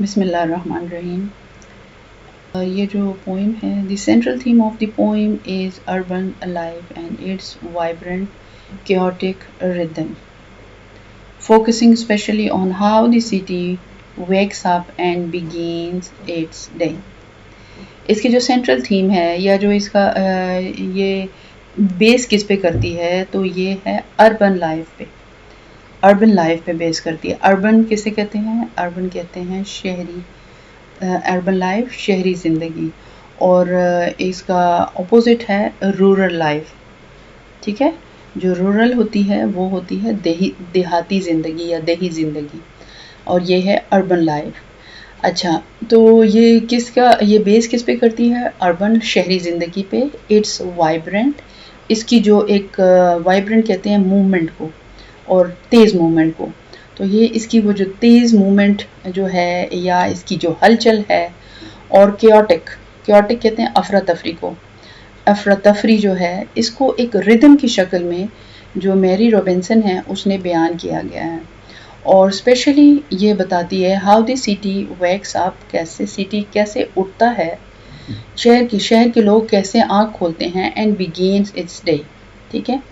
बिस्मिल्लाहिर्रहमानिर्रहीम। ये जो पोइम है, the central theme of the poem is urban life and it's vibrant chaotic rhythm, focusing especially on how the city wakes up and begins its day. इसकी जो central theme है या जो इसका ये बेस किस पे करती है, तो ये है अर्बन लाइफ पे। अर्बन लाइफ पे बेस करती है। अर्बन किसे कहते हैं? अर्बन कहते हैं शहरी, अर्बन लाइफ शहरी ज़िंदगी, और इसका अपोजिट है रूरल लाइफ। ठीक है, जो रूरल होती है वो होती है देहाती ज़िंदगी या देही ज़िंदगी, और ये है अर्बन लाइफ। अच्छा, तो ये बेस किस पे करती है? अर्बन शहरी ज़िंदगी पे। इट्स वाइब्रेंट, इसकी जो एक वाइब्रेंट कहते हैं मूवमेंट को, और तेज़ मूवमेंट को। तो ये इसकी वो जो तेज़ मूवमेंट जो है या इसकी जो हलचल है, और क्योटिक कहते हैं अफरा तफरी को। अफरा तफरी जो है इसको एक रिदम की शक्ल में जो मैरी रॉबिन्सन है उसने बयान किया गया है, और स्पेशली ये बताती है how the city wakes up, कैसे सिटी कैसे उठता है, शहर के लोग कैसे आँख खोलते हैं, एंड बिगिन्स इट्स डे। ठीक है।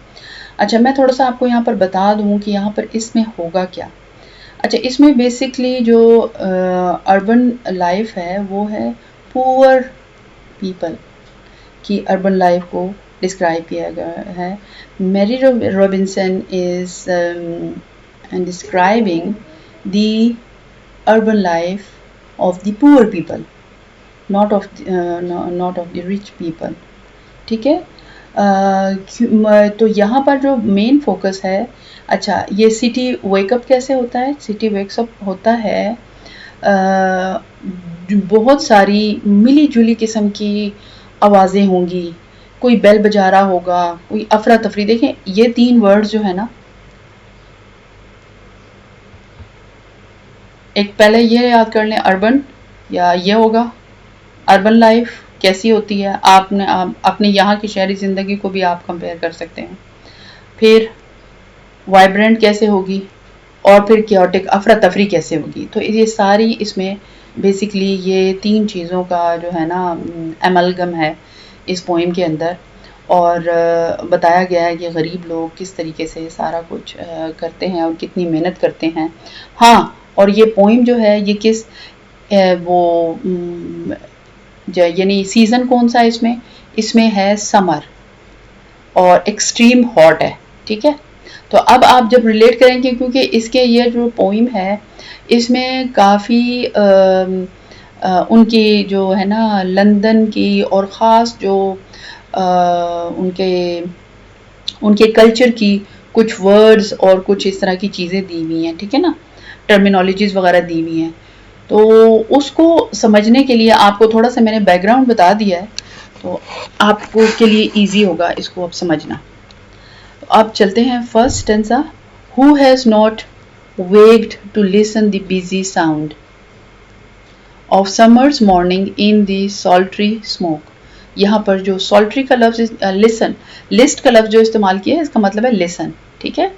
अच्छा, मैं थोड़ा सा आपको यहाँ पर बता दूँ कि यहाँ पर इसमें होगा क्या। अच्छा, इसमें बेसिकली जो अर्बन लाइफ है वो है पुअर पीपल की अर्बन लाइफ को डिस्क्राइब किया गया है। Mary Robinson is describing the urban life of the poor people, not of the rich people. ठीक है। तो यहाँ पर जो मेन फोकस है, अच्छा, ये सिटी वेकअप कैसे होता है? सिटी वेकअप होता है बहुत सारी मिली जुली किस्म की आवाज़ें होंगी, कोई बेल बजा रहा होगा, कोई अफरा तफरी। देखें, ये 3 वर्ड्स जो है ना, एक पहले ये याद कर लें, अर्बन, या ये होगा अर्बन लाइफ कैसी होती है। अपने यहाँ की शहरी ज़िंदगी को भी आप कंपेयर कर सकते हैं। फिर वाइब्रेंट कैसे होगी, और फिर क्योटिक अफरा तफरी कैसे होगी। तो ये सारी इसमें बेसिकली ये 3 चीज़ों का जो है ना एमलगम है इस पोइम के अंदर, और बताया गया है कि गरीब लोग किस तरीके से सारा कुछ करते हैं और कितनी मेहनत करते हैं। हाँ, और ये पोइम जो है ये किस वो यानी सीज़न कौन सा है इसमें है समर, और एक्सट्रीम हॉट है। ठीक है। तो अब आप जब रिलेट करेंगे, क्योंकि इसके ये जो पोइम है इसमें काफ़ी उनकी जो है ना लंदन की और ख़ास जो उनके कल्चर की कुछ वर्ड्स और कुछ इस तरह की चीज़ें दी हुई हैं। ठीक है ना, टर्मिनोलॉजीज़ वगैरह दी हुई हैं। तो उसको समझने के लिए आपको थोड़ा सा मैंने बैकग्राउंड बता दिया है, तो आपको के लिए इजी होगा इसको अब समझना। तो अब चलते हैं first stanza. Who has not waked to listen the busy sound of summer's morning in the sultry smoke। यहाँ पर जो sultry का लफ्ज़ listen, list का लफ्ज़ जो इस्तेमाल किया है इसका मतलब है listen। ठीक है,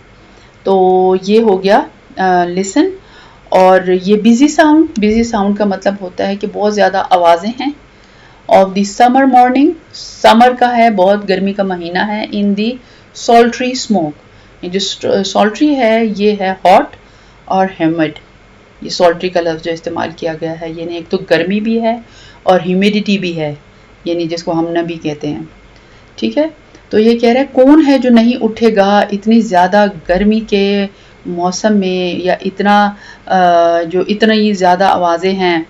तो ये हो गया listen। और ये busy sound का मतलब होता है कि बहुत ज़्यादा आवाज़ें हैं। of the summer morning, summer का है बहुत गर्मी का महीना है। in the sultry smoke, ये जो sultry है ये है hot और humid। ये sultry का लफ्ज़ जो इस्तेमाल किया गया है, यानी एक तो गर्मी भी है और ह्यूमिडिटी भी है, यानी जिसको हम नमी कहते हैं। ठीक है, तो ये कह रहा है कौन है जो नहीं उठेगा इतनी ज़्यादा गर्मी के मौसम में, या जो इतनी ज़्यादा आवाज़ें हैं,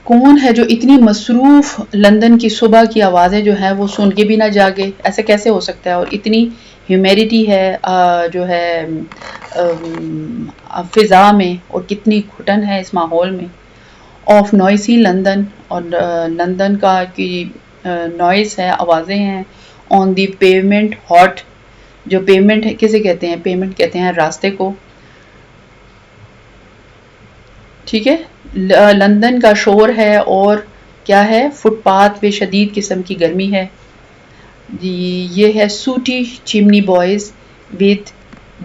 कौन है जो इतनी मसरूफ़ लंदन की सुबह की आवाज़ें जो हैं वो सुन के भी ना जागे। ऐसे कैसे हो सकता है, और इतनी ह्यूमिडिटी है जो है फ़िज़ा में, और कितनी घुटन है इस माहौल में। ऑफ नॉइसी लंदन, और लंदन का की नॉइस है, आवाज़ें हैं। ऑन दी पेवमेंट हॉट, जो पेवमेंट है किसे कहते हैं? पेवमेंट कहते हैं रास्ते को। ठीक है, लंदन का शोर है, और क्या है? फुटपाथ पे शदीद किस्म की गर्मी है। ये है sooty chimney boys with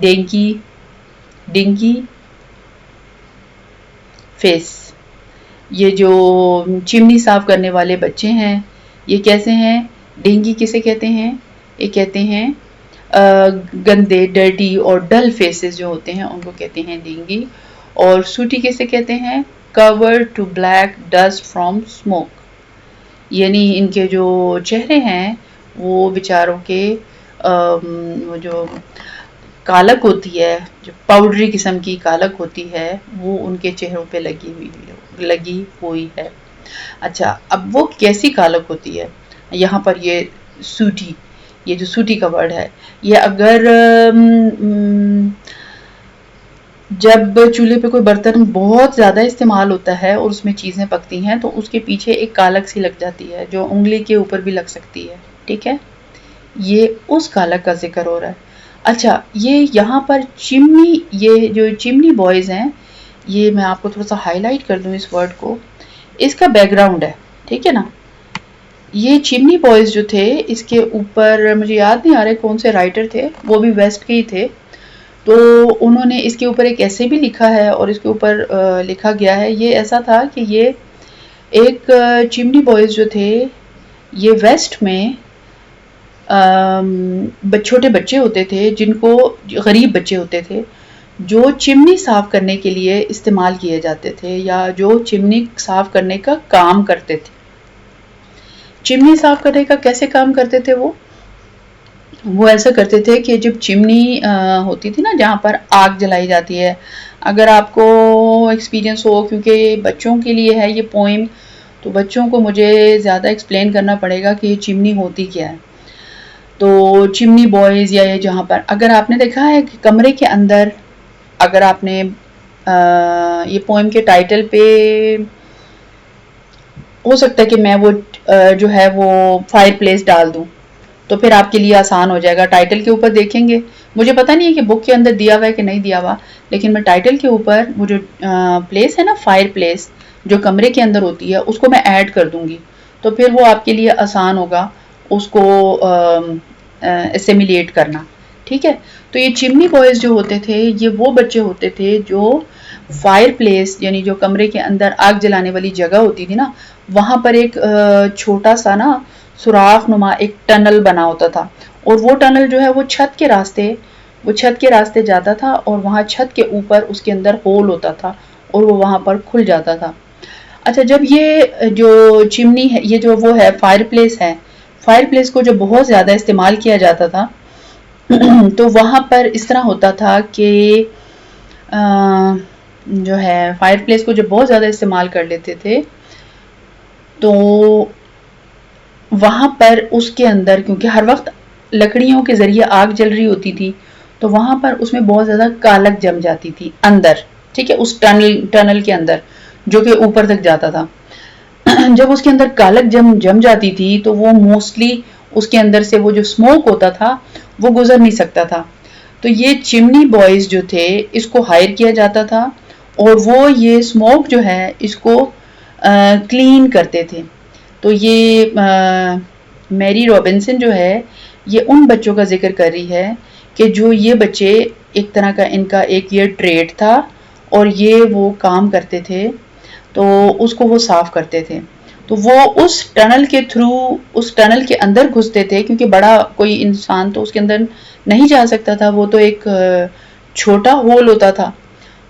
dinky face. ये जो चिमनी साफ करने वाले बच्चे हैं ये कैसे हैं? डेंगी किसे कहते हैं? ये कहते हैं गंदे, डर्टी और डल फेसेस जो होते हैं उनको कहते हैं डेंगी। और सूटी किसे कहते हैं? Cover to black dust from smoke, यानी इनके जो चेहरे हैं वो बेचारों के वो जो कालक होती है, जो पाउडरी किस्म की कालक होती है, वो उनके चेहरों पे लगी हुई है। अच्छा, अब वो कैसी कालक होती है? यहाँ पर ये सूटी, ये जो सूटी का वर्ड है, ये अगर जब चूल्हे पे कोई बर्तन बहुत ज़्यादा इस्तेमाल होता है और उसमें चीज़ें पकती हैं तो उसके पीछे एक कालक सी लग जाती है जो उंगली के ऊपर भी लग सकती है, ठीक है? ये उस कालक का जिक्र हो रहा है। अच्छा, ये यहाँ पर चिमनी, ये जो चिमनी बॉयज़ हैं, ये मैं आपको थोड़ा सा हाईलाइट कर दूँ इस वर्ड को, इसका बैकग्राउंड है, ठीक है ना? ये चिमनी बॉयज़ जो थे, इसके ऊपर मुझे याद नहीं आ रहे कौन से राइटर थे, वो भी वेस्ट के ही थे, तो उन्होंने इसके ऊपर एक ऐसे भी लिखा है और इसके ऊपर लिखा गया है, ये ऐसा था कि ये एक चिमनी बॉयज़ जो थे, ये वेस्ट में छोटे बच्चे होते थे जिनको, गरीब बच्चे होते थे जो चिमनी साफ करने के लिए इस्तेमाल किए जाते थे या जो चिमनी साफ करने का काम करते थे। चिमनी साफ करने का कैसे काम करते थे वो ऐसा करते थे कि जब चिमनी होती थी ना जहाँ पर आग जलाई जाती है, अगर आपको एक्सपीरियंस हो, क्योंकि बच्चों के लिए है ये पोएम, तो बच्चों को मुझे ज़्यादा एक्सप्लेन करना पड़ेगा कि ये चिमनी होती क्या है। तो चिमनी बॉयज़ या ये जहाँ पर, अगर आपने देखा है कि कमरे के अंदर, अगर आपने ये पोएम के टाइटल पे, हो सकता है कि मैं वो जो है वो फायर प्लेस डाल दूँ तो फिर आपके लिए आसान हो जाएगा। टाइटल के ऊपर देखेंगे, मुझे पता नहीं है कि बुक के अंदर दिया हुआ है कि नहीं दिया हुआ, लेकिन मैं टाइटल के ऊपर वो जो प्लेस है ना, फायर प्लेस जो कमरे के अंदर होती है, उसको मैं ऐड कर दूंगी, तो फिर वो आपके लिए आसान होगा उसको एसिमिलेट करना, ठीक है? तो ये चिमनी बॉयज़ जो होते थे, ये वो बच्चे होते थे जो फायर प्लेस, यानी जो कमरे के अंदर आग जलाने वाली जगह होती थी ना, वहाँ पर एक छोटा सा ना सुराख नुमा एक टनल बना होता था, और वो टनल जो है वो छत के रास्ते जाता था, और वहाँ छत के ऊपर उसके अंदर होल होता था और वो वहाँ पर खुल जाता था। अच्छा, जब ये जो चिमनी है, ये जो वो है फायर प्लेस को जब बहुत ज़्यादा इस्तेमाल किया जाता था तो वहाँ पर इस तरह होता था कि जो है फायर प्लेस को जब बहुत ज़्यादा इस्तेमाल कर लेते थे तो वहाँ पर उसके अंदर, क्योंकि हर वक्त लकड़ियों के ज़रिए आग जल रही होती थी, तो वहाँ पर उसमें बहुत ज़्यादा कालक जम जाती थी अंदर, ठीक है, उस टनल के अंदर जो कि ऊपर तक जाता था। जब उसके अंदर कालक जम जाती थी तो वो मोस्टली उसके अंदर से वो जो स्मोक होता था वो गुजर नहीं सकता था, तो ये चिमनी बॉयज़ जो थे इसको हायर किया जाता था और वो ये स्मोक जो है इसको क्लीन करते थे। तो ये मैरी रॉबिन्सन जो है ये उन बच्चों का जिक्र कर रही है कि जो ये बच्चे, एक तरह का इनका एक ये ट्रेड था और ये वो काम करते थे, तो उसको वो साफ करते थे। तो वो उस टनल के थ्रू, उस टनल के अंदर घुसते थे, क्योंकि बड़ा कोई इंसान तो उसके अंदर नहीं जा सकता था, वो तो एक छोटा होल होता था,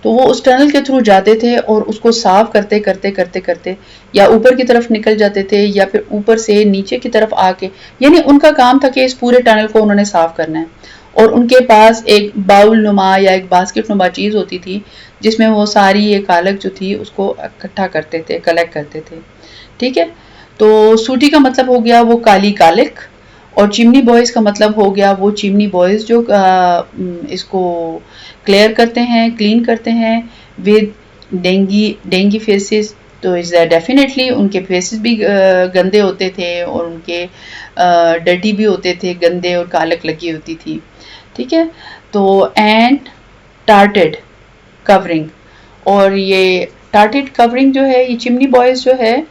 तो वो उस टनल के थ्रू जाते थे और उसको साफ करते या ऊपर की तरफ निकल जाते थे या फिर ऊपर से नीचे की तरफ आके, यानी उनका काम था कि इस पूरे टनल को उन्होंने साफ करना है। और उनके पास एक बाउल नुमा या एक बास्केट नुमा चीज़ होती थी जिसमें वो सारी ये कालक जो थी उसको इकट्ठा करते थे, कलेक्ट करते थे, ठीक है? तो सूटी का मतलब हो गया वो काली कालिक, और चिमनी बॉयज़ का मतलब हो गया वो चिमनी बॉयज़ जो इसको क्लियर करते हैं, क्लीन करते हैं विद डेंगी फेसेस। तो इज डेफिनेटली उनके फेसेस भी गंदे होते थे और उनके डर्टी भी होते थे, गंदे और कालक लगी होती थी, ठीक है? तो एंड टार्टेड कवरिंग, और ये टार्टेड कवरिंग जो है, ये चिमनी बॉयज़ जो है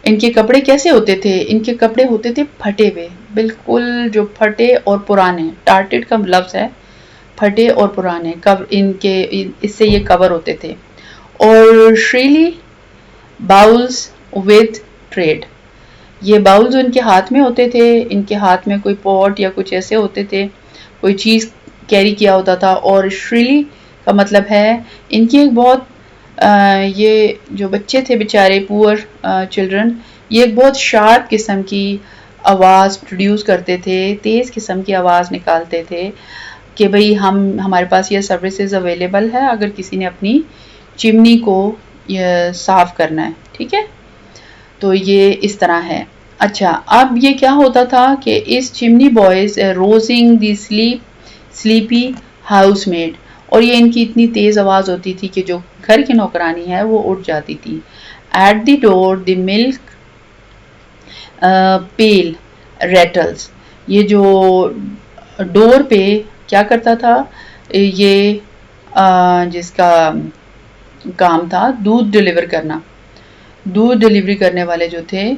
इनके कपड़े कैसे होते थे? इनके कपड़े होते थे फटे हुए, बिल्कुल जो फटे और पुराने, टार्टेड का लफ्ज़ है फटे और पुराने, इससे ये कवर होते थे। और श्रीली बाउल्स विथ ट्रेड। ये बाउल्स उनके हाथ में होते थे, इनके हाथ में कोई पॉट या कुछ ऐसे होते थे, कोई चीज़ कैरी किया होता था। और श्रीली का मतलब है इनकी एक बहुत ये जो बच्चे थे बेचारे पुअर चिल्ड्रन, ये एक बहुत शार्प किस्म की आवाज़ प्रोड्यूस करते थे, तेज़ किस्म की आवाज़ निकालते थे कि भाई हमारे पास ये सर्विसेज अवेलेबल है अगर किसी ने अपनी चिमनी को साफ करना है। ठीक है, तो ये इस तरह है। अच्छा, अब ये क्या होता था कि इस chimney boys rousing the sleepy housemaid, और ये इनकी इतनी तेज आवाज होती थी कि जो घर की नौकरानी है वो उठ जाती थी। At the door the milk pail rattles, ये जो डोर पे क्या करता था, ये जिसका काम था दूध डिलीवर करना, दूध डिलीवरी करने वाले जो थे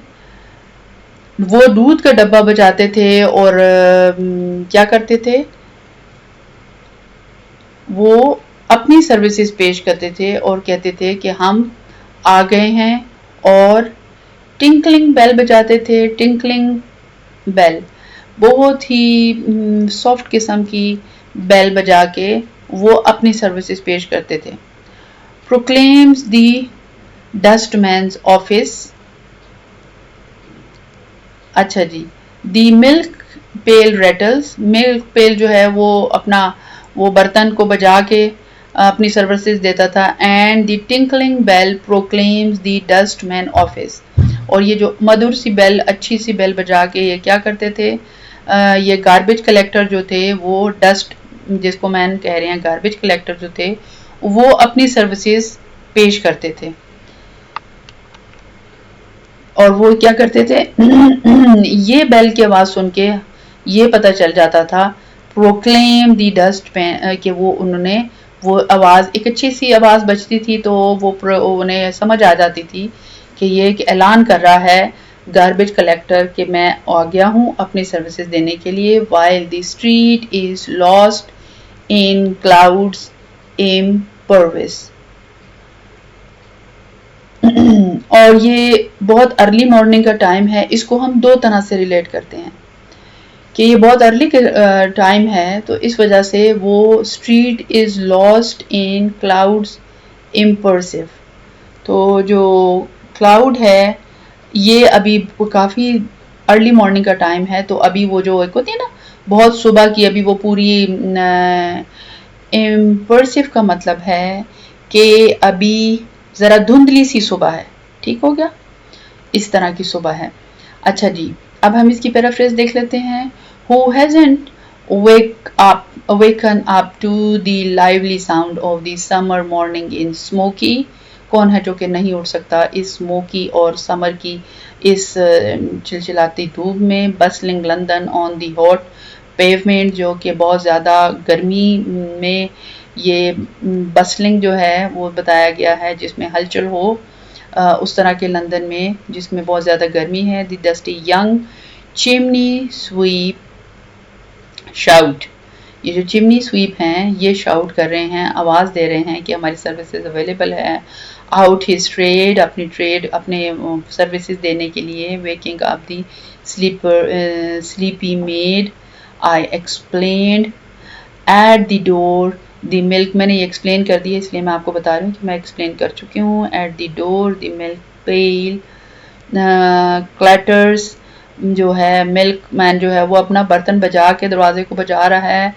वो दूध का डब्बा बजाते थे और क्या करते थे, वो अपनी सर्विसेज पेश करते थे और कहते थे कि हम आ गए हैं। और टिंकलिंग बेल बजाते थे। टिंकलिंग बेल बहुत ही सॉफ्ट किस्म की बेल बजा के वो अपनी सर्विसेज पेश करते थे। प्रोक्लेम्स दी डस्टमैन्स ऑफिस। अच्छा जी, दी मिल्क पेल रेटल्स, मिल्क पेल जो है वो अपना वो बर्तन को बजा के अपनी सर्विसेज देता था। And the tinkling bell proclaims the dustman office, और ये जो मधुर सी बेल, अच्छी सी बेल बजा के ये क्या करते थे, ये गार्बेज कलेक्टर जो थे वो डस्ट जिसको मैन कह रहे हैं, गार्बेज कलेक्टर जो थे वो अपनी सर्विसेज पेश करते थे। और वो क्या करते थे ये बेल की आवाज़ सुन के ये पता चल जाता था, प्रोक्लेम दी डस्ट कि वो उन्होंने वो आवाज़, एक अच्छी सी आवाज़ बजती थी तो वो उन्हें समझ आ जाती थी कि ये एक ऐलान कर रहा है गार्बेज कलेक्टर कि मैं आ गया हूँ अपनी सर्विसेज देने के लिए। While the street is lost in clouds impervious. और ये बहुत अर्ली मॉर्निंग का टाइम है, इसको हम दो तरह से रिलेट करते हैं कि ये बहुत अर्ली टाइम है तो इस वजह से वो street is lost in clouds impervious. तो जो क्लाउड है ये अभी काफ़ी अर्ली मॉर्निंग का टाइम है, तो अभी वो जो एक होती है ना बहुत सुबह की, अभी वो पूरी इम्पर्सिव का मतलब है कि अभी ज़रा धुंधली सी सुबह है। ठीक हो गया, इस तरह की सुबह है। अच्छा जी, अब हम इसकी पैराफ्रेज देख लेते हैं। Who hasn't waken up to the lively sound of the summer morning in smoky, कौन है जो कि नहीं उठ सकता इस स्मोकी और समर की इस चिलचिलाती धूप में। Bustling London on the hot pavement, जो कि बहुत ज़्यादा गर्मी में ये बसलिंग जो है वो बताया गया है जिसमें हलचल हो, उस तरह के लंदन में जिसमें बहुत ज़्यादा गर्मी है। The dusty young chimney sweep shout, ये जो चिमनी स्वीप हैं ये शाउट कर रहे हैं, आवाज़ दे रहे हैं कि हमारी सर्विसेज अवेलेबल है। आउट हिज ट्रेड, अपनी ट्रेड अपने सर्विसेज देने के लिए। Waking up the sleepy made, I explained eight the door the milk, मैंने ये एक्सप्लेन कर दिया इसलिए मैं आपको बता रही हूँ कि मैं एक्सप्लेन कर चुकी हूँ। At the door the milk pail clatters, जो है मिल्क मैन जो है वो अपना बर्तन बजा के दरवाजे को बजा रहा है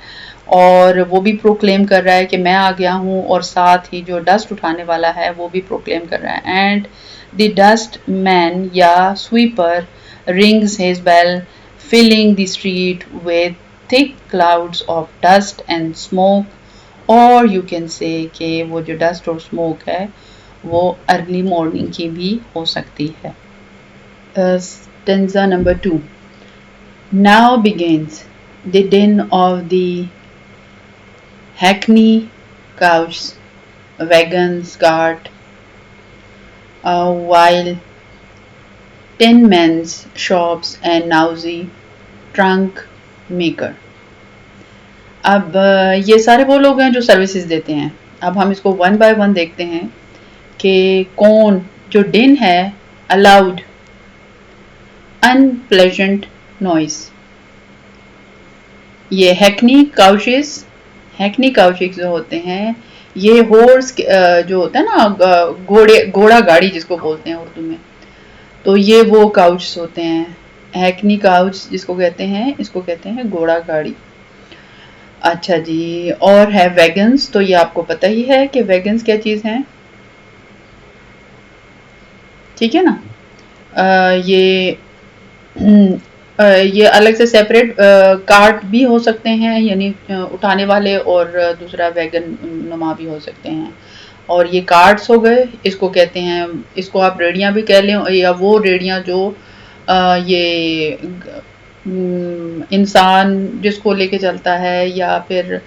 और वो भी प्रोक्लेम कर रहा है कि मैं आ गया हूँ, और साथ ही जो डस्ट उठाने वाला है वो भी प्रोक्लेम कर रहा है। एंड द डस्ट मैन या sweeper rings his bell filling the street with thick clouds of dust and smoke, और यू कैन से कि वो जो डस्ट और स्मोक है वो अर्ली मॉर्निंग की भी हो सकती है। Stanza number 2. Now begins the din of the hackney coach, wagons, cart, while tin men's shops and noisy trunk maker. अब ये सारे वो लोग हैं जो सर्विसेज देते हैं। अब हम इसको वन बाय वन देखते हैं कि कौन जो दिन है अलाउड अनप्लेजेंट नॉइस। ये हैकनी काउचेस जो होते हैं, ये हॉर्स जो होता है ना, घोड़ा गाड़ी जिसको बोलते हैं उर्दू में, तो ये वो काउच होते हैं। हैकनी काउच जिसको कहते हैं, इसको कहते हैं घोड़ा गाड़ी। अच्छा जी, और है वैगन्स, तो ये आपको पता ही है कि वैगन्स क्या चीज़ है, ठीक है ना। ये अलग से सेपरेट कार्ट भी हो सकते हैं, यानी उठाने वाले, और दूसरा वैगन नुमा भी हो सकते हैं। और ये कार्ट्स हो गए, इसको कहते हैं, इसको आप रेडियां भी कह लें, या वो रेडियां जो ये इंसान जिसको लेके चलता है या फिर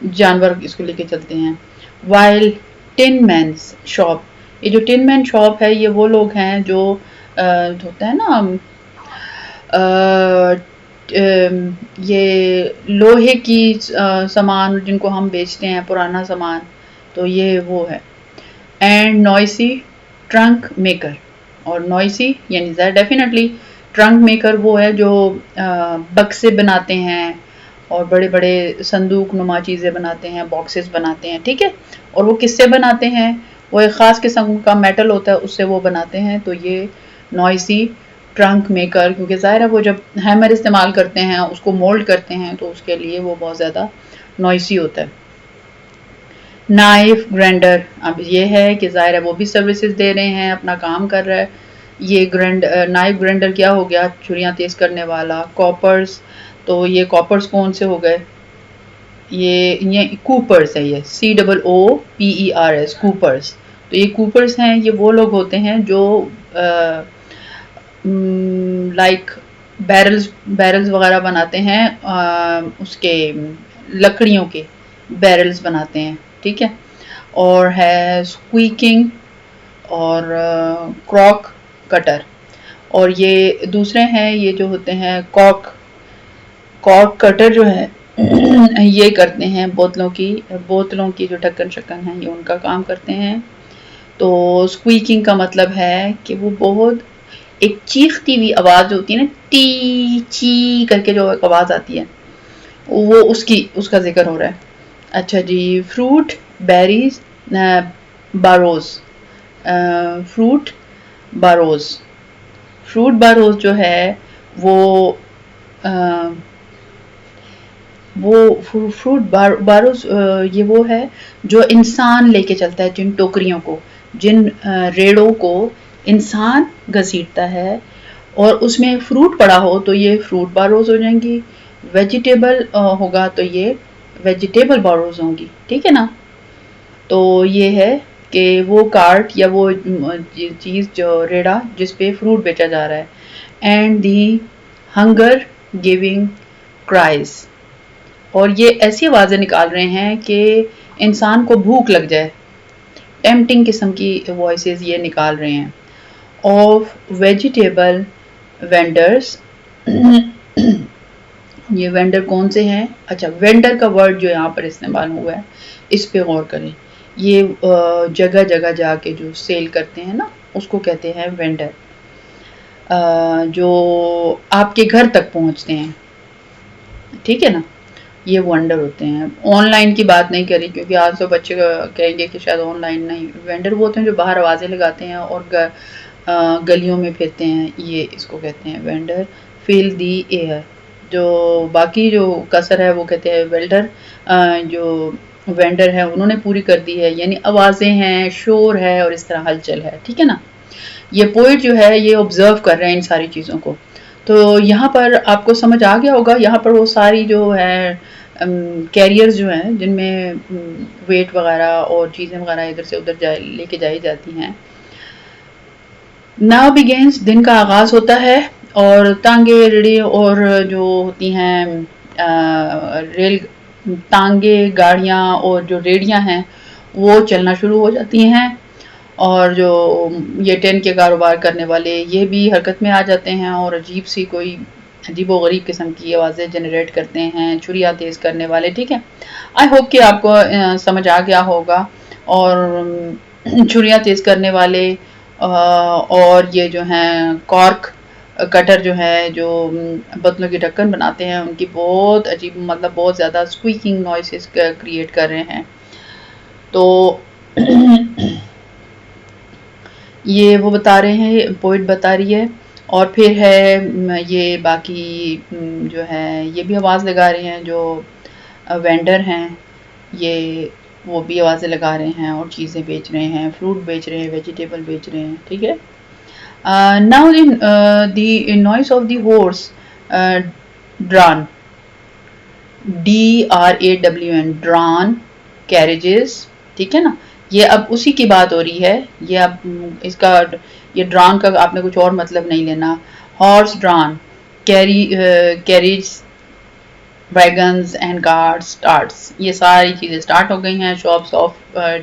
जानवर इसको लेके चलते हैं। वाइल टिन मैन्स शॉप, ये जो टिन मैन शॉप है, ये वो लोग हैं जो होता है ना, ये लोहे की सामान जिनको हम बेचते हैं, पुराना सामान, तो ये वो है। एंड नॉइसी ट्रंक मेकर, और नॉइसी यानी डेफिनेटली ट्रंक मेकर वो है जो बक्से बनाते हैं और बड़े बड़े संदूक नुमा चीज़ें बनाते हैं, बॉक्सेस बनाते हैं, ठीक है। और वो किससे बनाते हैं, वो एक ख़ास किस्म का मेटल होता है, उससे वो बनाते हैं। तो ये नॉइसी ट्रंक मेकर, क्योंकि ज़ाहिर है वो जब हैमर इस्तेमाल करते हैं, उसको मोल्ड करते हैं, तो उसके लिए वो बहुत ज़्यादा नॉइसी होता है। नाइफ ग्राइंडर, अब ये है कि ज़ाहिर है वो भी सर्विसेज दे रहे हैं, अपना काम कर रहा है। ये नाइफ ग्राइंडर क्या हो गया, छुरियाँ तेज़ करने वाला। कॉपर्स, तो ये कॉपर्स कौन से हो गए, ये कूपर्स है, ये COOPERS, कूपर्स। तो ये कूपर्स हैं, ये वो लोग होते हैं जो लाइक बैरल्स वगैरह बनाते हैं, उसके लकड़ियों के बैरल्स बनाते हैं, ठीक है। और है स्क्वीकिंग और क्रॉक कटर। और ये दूसरे हैं, ये जो होते हैं कॉर्क कटर जो है ये करते हैं बोतलों की जो ढक्कन शक्कन है, ये उनका काम करते हैं। तो स्क्वीकिंग का मतलब है कि वो बहुत एक चीखती हुई आवाज़ होती है ना, टी ची करके जो आवाज़ आती है, वो उसका जिक्र हो रहा है। अच्छा जी, fruit berries barrows, fruit barrows, fruit barrows जो है वो फ्रूट बारोज, ये वो है जो इंसान लेके चलता है, जिन टोकरियों को, जिन रेड़ों को इंसान घसीटता है, और उसमें फ्रूट पड़ा हो तो ये फ्रूट बारोज हो जाएंगी। वेजिटेबल होगा तो ये वेजिटेबल बारोज होंगी, ठीक है ना। तो ये है कि वो कार्ट या वो चीज़ जो रेड़ा जिस पे फ्रूट बेचा जा रहा है। And the hunger giving cries, और ये ऐसी आवाज़ें निकाल रहे हैं कि इंसान को भूख लग जाए, टेम्पटिंग किस्म की वॉइसेस ये निकाल रहे हैं। ऑफ वेजिटेबल वेंडर्स, ये वेंडर कौन से हैं, अच्छा वेंडर का वर्ड जो यहाँ पर इस्तेमाल हुआ है इस पे गौर करें। ये जगह जगह जाके जो सेल करते हैं ना, उसको कहते हैं वेंडर, जो आपके घर तक पहुँचते हैं, ठीक है ना, ये वेंडर होते हैं। ऑनलाइन की बात नहीं करी, क्योंकि आज तो बच्चे कहेंगे कि शायद ऑनलाइन नहीं, वेंडर वो होते हैं जो बाहर आवाज़ें लगाते हैं और गलियों में फिरते हैं, ये इसको कहते हैं वेंडर। फील दी एयर, जो बाकी जो कसर है वो कहते हैं वेल्डर, जो वेंडर है उन्होंने पूरी कर दी है, यानी आवाज़ें हैं, शोर है और इस तरह हलचल है, ठीक है ना। ये पोइट जो है ये ऑब्जर्व कर रहे हैं इन सारी चीज़ों को। तो यहाँ पर आपको समझ आ गया होगा, यहाँ पर वो सारी जो है कैरियर्स जो हैं जिनमें वेट वगैरह और चीज़ें वगैरह इधर से उधर लेके जाई जाती हैं। नाउ बिगेन्स, दिन का आगाज़ होता है, और टांगे रेडी और जो होती हैं रेल टांगे गाड़ियाँ और जो रेडियाँ हैं वो चलना शुरू हो जाती हैं, और जो ये टेन के कारोबार करने वाले ये भी हरकत में आ जाते हैं, और अजीब सी कोई अजीबो गरीब किस्म की आवाज़ें जनरेट करते हैं, छुरियाँ तेज़ करने वाले, ठीक है। आई होप कि आपको समझ आ गया होगा। और छुरियाँ तेज करने वाले और ये जो हैं कॉर्क कटर जो है, जो बोतलों की ढक्कन बनाते हैं, उनकी बहुत अजीब, मतलब बहुत ज़्यादा स्क्वीकिंग नॉइसेस क्रिएट कर रहे हैं। तो ये वो बता रहे हैं, पोइट बता रही है। और फिर है ये बाकी जो है ये भी आवाज़ लगा रहे हैं, जो वेंडर हैं ये, वो भी आवाज़ें लगा रहे हैं और चीज़ें बेच रहे हैं, फ्रूट बेच रहे हैं, वेजिटेबल बेच रहे हैं, ठीक है। Now the noise of the horse drawn, DRAWN, drawn carriages, ठीक है ना। ये अब उसी की बात हो रही है। ये अब इसका, ये ड्रान का आपने कुछ और मतलब नहीं लेना। Horse drawn carriage, wagons and cars starts, ये सारी चीज़ें स्टार्ट हो गई हैं। Shops of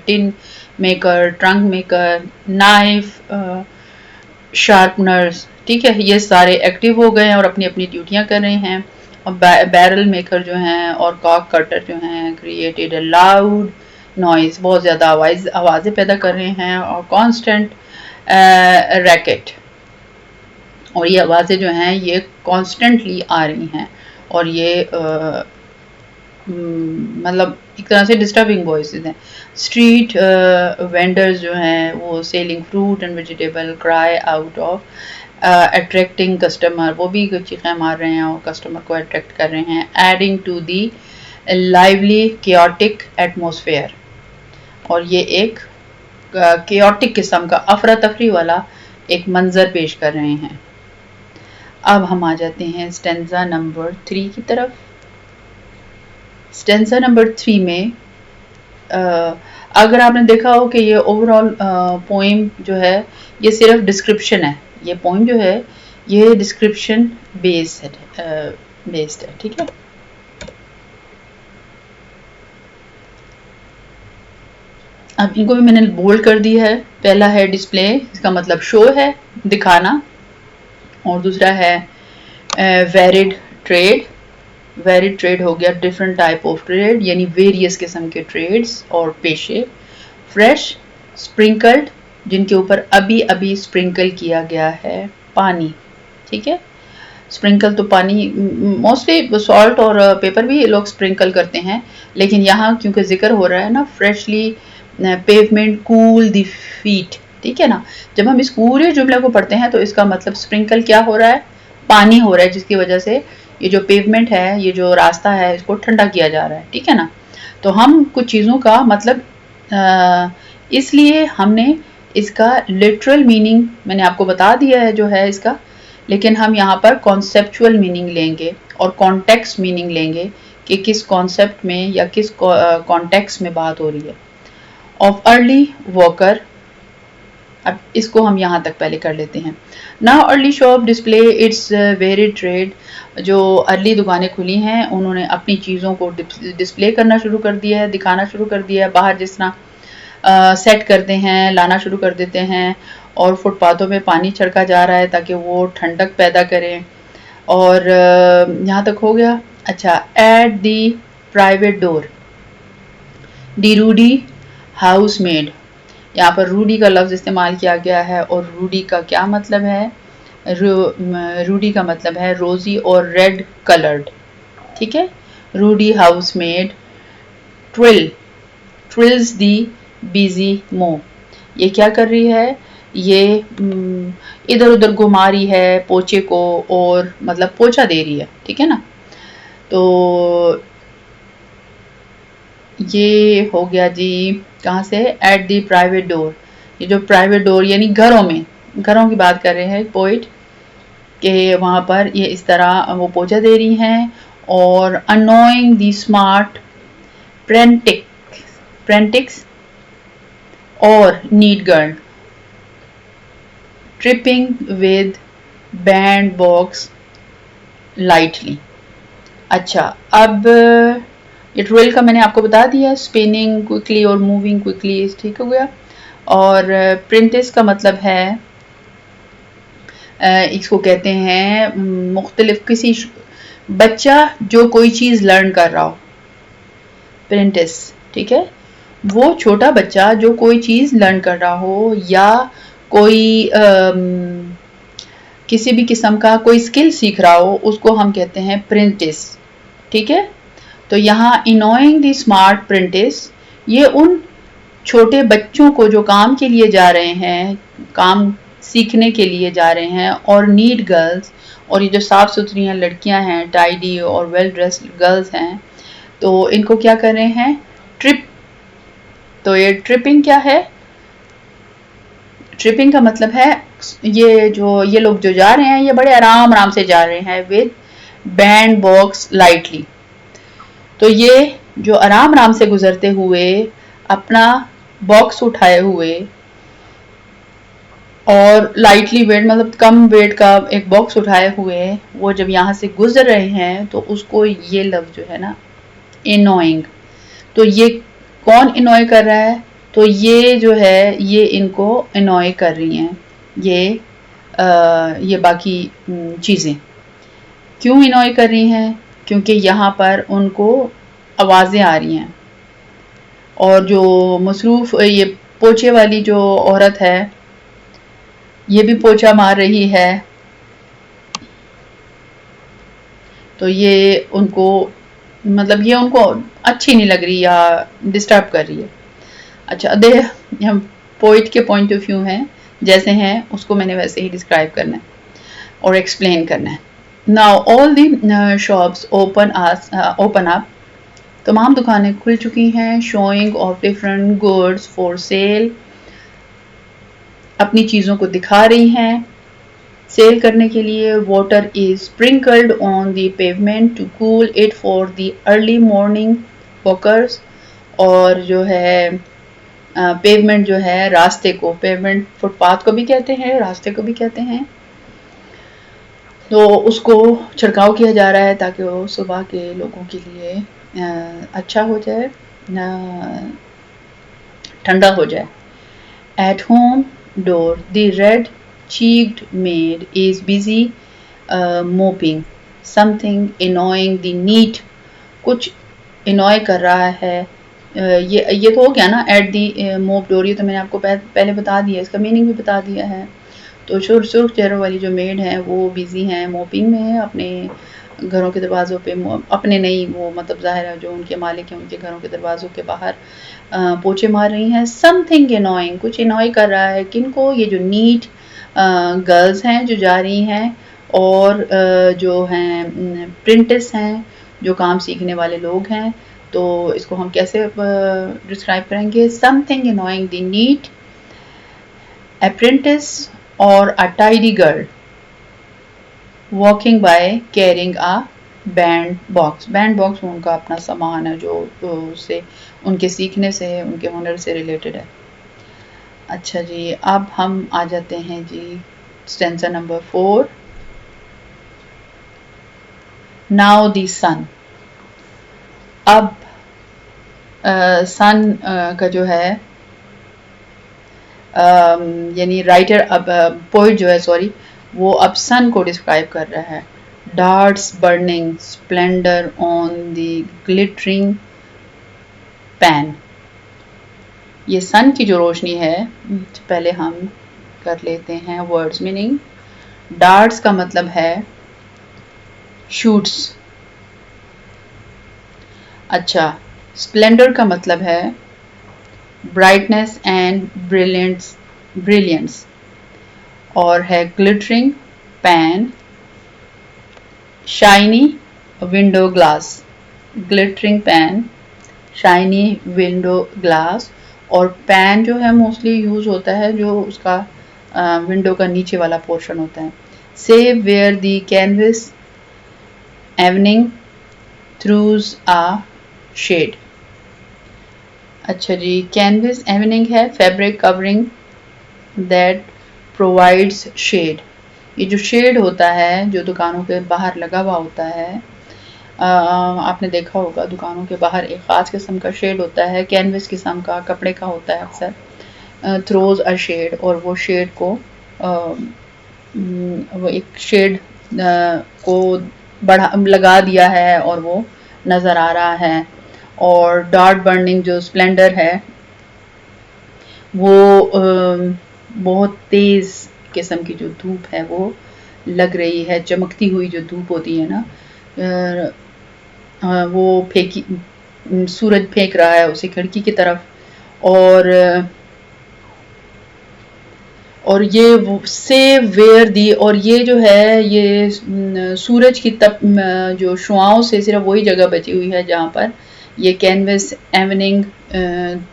tin maker, trunk maker, knife sharpeners, ठीक है, ये सारे एक्टिव हो गए हैं और अपनी अपनी ड्यूटियां कर रहे हैं। और बैरल मेकर जो हैं और कॉक कटर जो हैं क्रिएटेड अ लाउड नॉइज, बहुत ज़्यादा आवाज़ें पैदा कर रहे हैं और कॉन्स्टेंट रैकेट, और ये आवाज़ें जो हैं ये कॉन्स्टेंटली आ रही हैं और ये मतलब एक तरह से डिस्टर्बिंग वॉइसेस हैं। स्ट्रीट वेंडर्स जो हैं वो selling fruit and vegetable cry out of attracting customer, वो भी चीखें मार रहे हैं और कस्टमर को अट्रैक्ट कर रहे हैं। Adding to the lively chaotic atmosphere, और ये एक केओटिक किस्म का अफरा तफरी वाला एक मंजर पेश कर रहे हैं। अब हम आ जाते हैं स्टेंजा नंबर 3 की तरफ। स्टेंजा नंबर 3 में अगर आपने देखा हो कि ये ओवरऑल पोइम जो है ये सिर्फ डिस्क्रिप्शन है, ये पोइम जो है ये डिस्क्रिप्शन बेस्ड है, ठीक है। अब इनको भी मैंने बोल्ड कर दिया है। पहला है डिस्प्ले, इसका मतलब शो है, दिखाना। और दूसरा है वेरिड ट्रेड, वेरिड ट्रेड हो गया डिफरेंट टाइप ऑफ ट्रेड, यानी वेरियस किस्म के ट्रेड्स और पेशे। फ्रेश, स्प्रिंकल्ड, जिनके ऊपर अभी अभी स्प्रिंकल किया गया है पानी, ठीक है। स्प्रिंकल तो पानी, मोस्टली सॉल्ट और पेपर भी लोग स्प्रिंकल करते हैं, लेकिन यहाँ क्योंकि जिक्र हो रहा है ना freshly pavement cool the feet, ठीक है ना। जब हम इस पूरे जुमले को पढ़ते हैं तो इसका मतलब स्प्रिंकल क्या हो रहा है, पानी हो रहा है, जिसकी वजह से ये जो पेवमेंट है, ये जो रास्ता है, इसको ठंडा किया जा रहा है, ठीक है ना। तो हम कुछ चीज़ों का मतलब इसलिए हमने इसका लिटरल मीनिंग मैंने आपको बता दिया है जो है इसका, लेकिन हम यहाँ पर कॉन्सेप्चुअल मीनिंग लेंगे और कॉन्टेक्स्ट मीनिंग लेंगे कि किस कॉन्सेप्ट में या किस कॉन्टेक्स्ट में बात हो रही है। ऑफ अर्ली वॉकर, अब इसको हम यहाँ तक पहले कर लेते हैं। Now early shop display it's varied trade, जो अर्ली दुकानें खुली हैं उन्होंने अपनी चीज़ों को डिस्प्ले करना शुरू कर दिया है, दिखाना शुरू कर दिया है। बाहर जिस तरह सेट करते हैं, लाना शुरू कर देते हैं, और फुटपाथों में पानी छिड़का जा रहा है ताकि वो ठंडक पैदा करें। और यहाँ तक हो गया। अच्छा, at the private door, the ruddy housemaid, यहाँ पर रूडी का लफ्ज़ इस्तेमाल किया गया है और रूडी का क्या मतलब है, रूडी का मतलब है रोज़ी और रेड कलर्ड, ठीक है। रूडी हाउस मेड ट्रिल्स दी बिजी मो, ये क्या कर रही है, ये इधर उधर घुमा रही है पोचे को, और मतलब पोछा दे रही है, ठीक है ना। तो ये हो गया जी, कहाँ से, एट दी प्राइवेट डोर। ये जो प्राइवेट डोर यानी घरों में, घरों की बात कर रहे हैं पोइट, कि वहाँ पर ये इस तरह वो पोछा दे रही हैं। और अनोइंग दी स्मार्ट प्रेंटिक्स और neat girl, tripping with band box lightly. अच्छा, अब ये ट्वेल का मैंने आपको बता दिया, स्पिनिंग क्विकली और मूविंग क्विकली, ठीक हो गया। और प्रिंटिस का मतलब है, इसको कहते हैं मुख्तलिफ किसी बच्चा जो कोई चीज़ लर्न कर रहा हो, प्रिंटिस, ठीक है। वो छोटा बच्चा जो कोई चीज़ लर्न कर रहा हो या कोई किसी भी किस्म का कोई स्किल सीख रहा हो, उसको हम कहते हैं प्रेंटिस। ठीक है, तो यहाँ इनोइंग द स्मार्ट प्रेंटिस, ये उन छोटे बच्चों को जो काम के लिए जा रहे हैं, काम सीखने के लिए जा रहे हैं, और नीट गर्ल्स, और ये जो साफ सुथरी लड़कियां हैं, टाइडी और वेल ड्रेस्ड गर्ल्स हैं, तो इनको क्या कर रहे हैं, ट्रिप। तो ये ट्रिपिंग क्या है, ट्रिपिंग का मतलब है ये लोग जो जा रहे हैं, ये बड़े आराम आराम से जा रहे हैं विद बैंड बॉक्स लाइटली। तो ये जो आराम आराम से गुजरते हुए अपना बॉक्स उठाए हुए और लाइटली वेट मतलब कम वेट का एक बॉक्स उठाए हुए वो जब यहाँ से गुजर रहे हैं, तो उसको ये लफ्ज जो है ना, इनोइंग। तो ये कौन इनोय कर रहा है, तो ये जो है ये इनको इनोय कर रही हैं, ये बाकी चीज़ें क्यों इनोय कर रही हैं, क्योंकि यहाँ पर उनको आवाज़ें आ रही हैं। और जो मसरूफ़ ये पोछे वाली जो औरत है, ये भी पोछा मार रही है, तो ये उनको मतलब ये उनको अच्छी नहीं लग रही या डिस्टर्ब कर रही है। अच्छा, हम पोइट के पॉइंट ऑफ व्यू हैं, जैसे हैं उसको मैंने वैसे ही डिस्क्राइब करना है और एक्सप्लेन करना है। Now all the shops open up, तमाम दुकानें खुल चुकी हैं, showing off different goods for sale, अपनी चीज़ों को दिखा रही हैं सेल करने के लिए। Water is sprinkled on the pavement to cool it for the early morning walkers, और जो है पेवमेंट जो है रास्ते को, पेवमेंट फुटपाथ को भी कहते हैं, रास्ते को भी कहते हैं, तो उसको छिड़काव किया जा रहा है ताकि वो सुबह के लोगों के लिए अच्छा हो जाए, ठंडा हो जाए। At home door the red cheeked maid is busy mopping something annoying the neat, कुछ annoy कर रहा है। ये तो हो गया ना, एट दी मोप डोर, ये तो मैंने आपको पहले बता दिया, इसका मीनिंग भी बता दिया है। तो सुर्ख चेहरों वाली जो मेड है वो बिजी हैं मोपिंग में, अपने घरों के दरवाज़ों पे, अपने नहीं, वो मतलब ज़ाहिर है जो उनके मालिक हैं उनके घरों के दरवाज़ों के बाहर पोछे मार रही हैं। समथिंग एनॉइंग, कुछ एनॉय कर रहा है किनको, ये जो नीट गर्ल्स हैं जो जा रही हैं, और जो हैं प्रिंटिस हैं जो काम सीखने वाले लोग हैं। तो इसको हम कैसे डिस्क्राइब करेंगे, something annoying the neat apprentice or a tidy girl walking by carrying a band box. Band box उनका अपना सामान है जो उससे उनके सीखने से, उनके हुनर से रिलेटेड है। अच्छा जी, अब हम आ जाते हैं जी स्टेंजा नंबर 4। नाउ दी सन, अब सन का जो है यानी राइटर, अब पोइट जो है, सॉरी, वो अब सन को डिस्क्राइब कर रहा है। Darts burning Splendor on the glittering pan. ये सन की जो रोशनी है, पहले हम कर लेते हैं वर्ड्स मीनिंग। डार्ट्स का मतलब है शूट्स। अच्छा, स्प्लेंडर का मतलब है ब्राइटनेस एंड ब्रिलियंस, और है glittering pan, shiny window glass. Glittering pan, shiny window glass, और पैन जो है मोस्टली यूज होता है जो उसका विंडो का नीचे वाला पोर्शन होता है। Save where the canvas awning throws a shade. अच्छा जी, कैनवस एवनिंग है fabric covering that provides shade. ये जो शेड होता है जो दुकानों के बाहर लगा हुआ होता है, आपने देखा होगा दुकानों के बाहर एक ख़ास किस्म का शेड होता है, कैनवस किस्म का कपड़े का होता है अक्सर, थ्रोज अ शेड, और वो शेड को वो एक शेड को बढ़ा लगा दिया है और वो नज़र आ रहा है। और डार्ट बर्निंग जो स्प्लेंडर है, वो बहुत तेज़ किस्म की जो धूप है वो लग रही है, चमकती हुई जो धूप होती है ना, वो फेंकी, सूरज फेंक रहा है उसे खिड़की की तरफ, और ये से वेयर दी, और ये जो है ये सूरज की जो शुआओं से सिर्फ वही जगह बची हुई है जहाँ पर ये कैनवस एवनिंग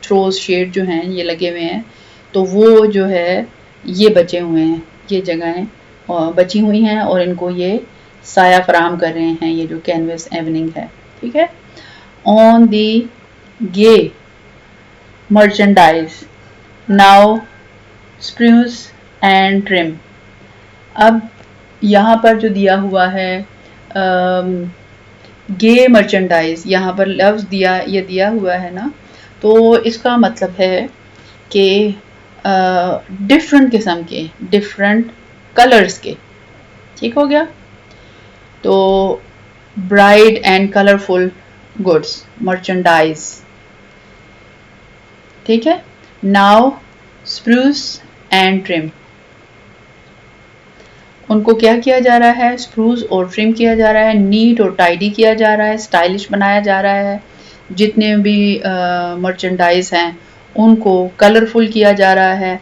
थ्रोज शेड जो हैं ये लगे हुए हैं, तो वो जो है ये बचे हुए हैं, ये जगहें बची हुई हैं और इनको ये साया फराहम कर रहे हैं, ये जो कैनवस एवनिंग है, ठीक है। On the gay merchandise now spruce and trim. अब यहाँ पर जो दिया हुआ है गे मर्चेंडाइज, यहाँ पर लफ्ज़ दिया हुआ है ना, तो इसका मतलब है कि डिफरेंट किस्म के, डिफरेंट कलर्स के, ठीक हो गया। तो bright and colourful goods merchandise, ठीक है। नाउ स्प्रूस एंड ट्रिम, उनको क्या किया जा रहा है, स्प्रूस और ट्रिम किया जा रहा है, नीट और टाइडी किया जा रहा है, स्टाइलिश बनाया जा रहा है। जितने भी मर्चेंडाइज हैं उनको कलरफुल किया जा रहा है